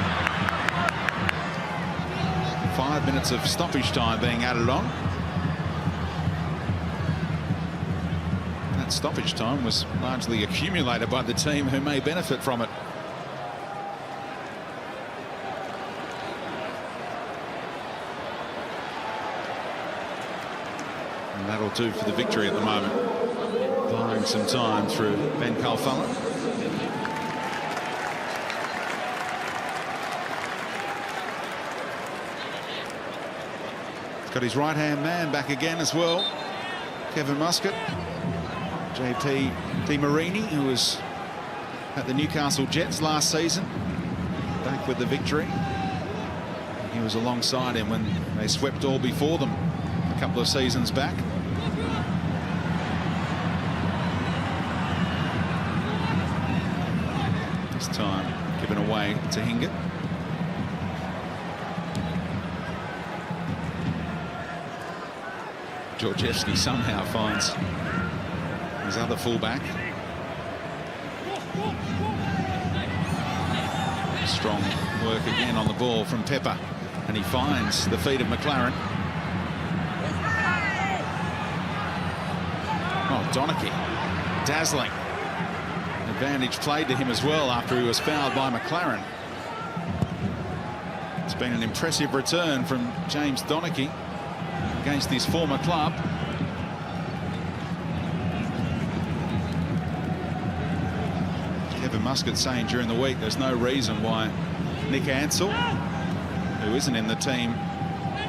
S1: 5 minutes of stoppage time being added on. That stoppage time was largely accumulated by the team who may benefit from it. And that'll do for the Victory at the moment. Buying some time through Ben Calfella. He's got his right-hand man back again as well. Kevin Muscat. JP DiMarini, who was at the Newcastle Jets last season, back with the Victory. He was alongside him when they swept all before them a couple of seasons back. This time given away to Hingett. Georgievski somehow finds his other fullback. Strong work again on the ball from Pepper, and he finds the feet of McLaren. Oh, Donachie, dazzling. Advantage played to him as well after he was fouled by McLaren. It's been an impressive return from James Donachie against his former club. Kevin Muscat saying during the week there's no reason why Nick Ansell, who isn't in the team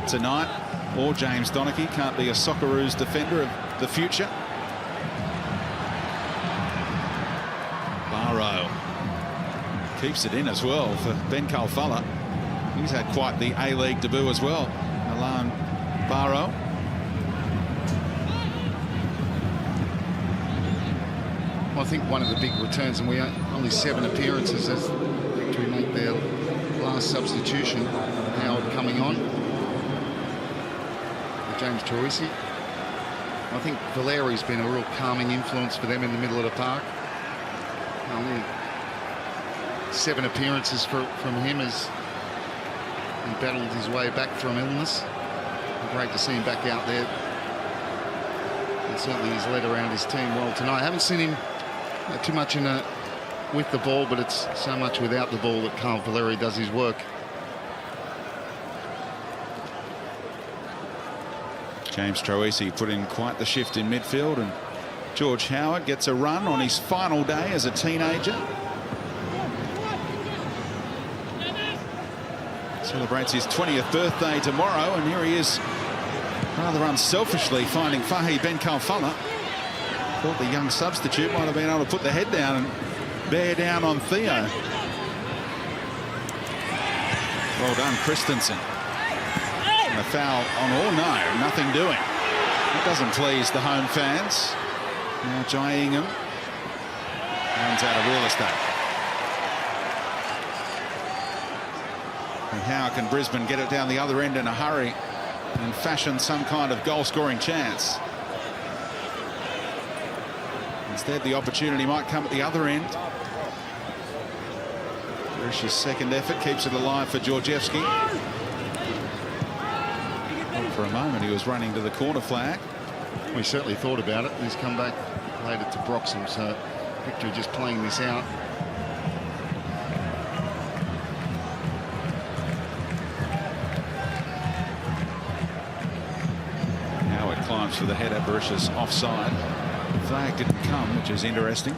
S1: tonight, or James Donachie can't be a Socceroos defender of the future. Barrow keeps it in as well for Ben Calfella. He's had quite the A-League debut as well. Milan Barrow.
S2: I think one of the big returns, and we only 7 appearances as Victory make their last substitution. Howard coming on. James Troisi. I think Valeri's been a real calming influence for them in the middle of the park. Only 7 appearances from him as he battled his way back from illness. Great to see him back out there. And certainly he's led around his team well tonight. I haven't seen him too much with the ball, but it's so much without the ball that Carl Valeri does his work.
S1: James Troisi put in quite the shift in midfield, and George Howard gets a run on his final day as a teenager. Celebrates his 20th birthday tomorrow, and here he is rather unselfishly finding Fahi Ben Calfella. Thought the young substitute might have been able to put the head down and bear down on Theo. Well done, Christensen. And the foul on all, no, nothing doing. That doesn't please the home fans. Now Jai Ingham runs out of real estate. And how can Brisbane get it down the other end in a hurry and fashion some kind of goal-scoring chance? Instead, the opportunity might come at the other end. Grish's second effort keeps it alive for Georgievski. Well, for a moment, he was running to the corner flag.
S2: We certainly thought about it. He's come back, played it to Broxham, so Victory just playing this out.
S1: times for the header. Barisha's offside. Flag didn't come, which is interesting.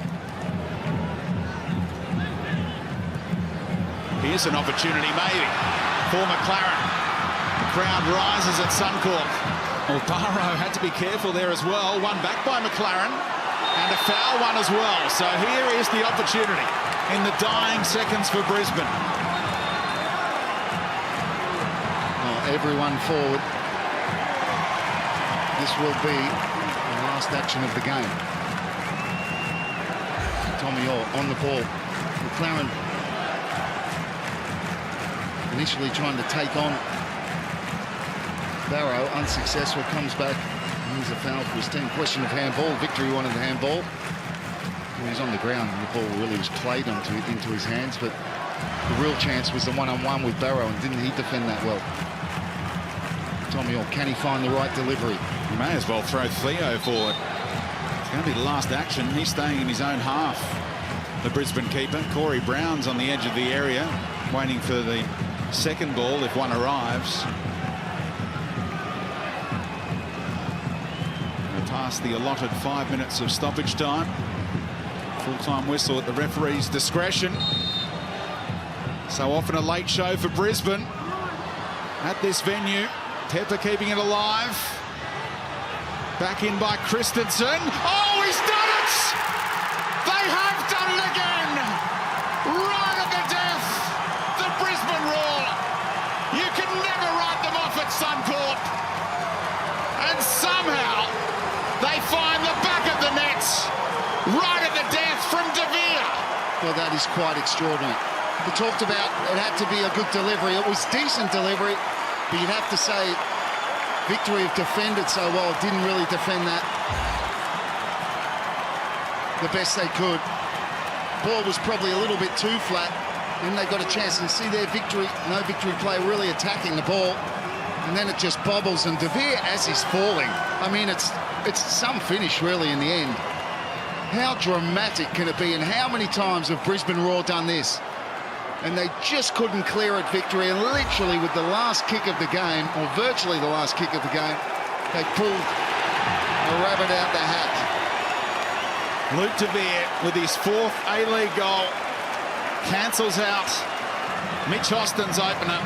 S1: Here's an opportunity, maybe, for McLaren. The crowd rises at Suncorp. Well, Barrow had to be careful there as well. One back by McLaren, and a foul one as well. So here is the opportunity in the dying seconds for Brisbane.
S2: Oh, everyone forward. This will be the last action of the game. Tommy Orr on the ball. McLaren initially trying to take on Barrow, unsuccessful, comes back. Here's a foul for his team. Question of handball. Victory wanted the handball. He was on the ground and the ball really was played into his hands, but the real chance was the one-on-one with Barrow, and didn't he defend that well? Tommy Orr, can he find the right delivery?
S1: He may as well throw Theo forward. It's going to be the last action. He's staying in his own half. The Brisbane keeper, Corey Brown's on the edge of the area, waiting for the second ball if one arrives. We're past the allotted 5 minutes of stoppage time. Full-time whistle at the referee's discretion. So often a late show for Brisbane at this venue. Pepper keeping it alive. Back in by Christensen. Oh, he's done it! They have done it again! Right at the death! The Brisbane Roar! You can never write them off at Suncorp! And somehow they find the back of the net right at the death from De Vere.
S2: Well, that is quite extraordinary. We talked about it had to be a good delivery. It was decent delivery, but you'd have to say Victory have defended so well, didn't really defend that the best they could. Ball was probably a little bit too flat. Then they got a chance to see their Victory, no Victory player really attacking the ball. And then it just bobbles, and De Vere, as he's falling, I mean, it's some finish really in the end. How dramatic can it be, and how many times have Brisbane Roar done this? And they just couldn't clear it, Victory, and literally with the last kick of the game, or virtually the last kick of the game, they pulled a rabbit out the hat.
S1: Luke De Vere with his fourth A-League goal cancels out Mitch Austin's opener.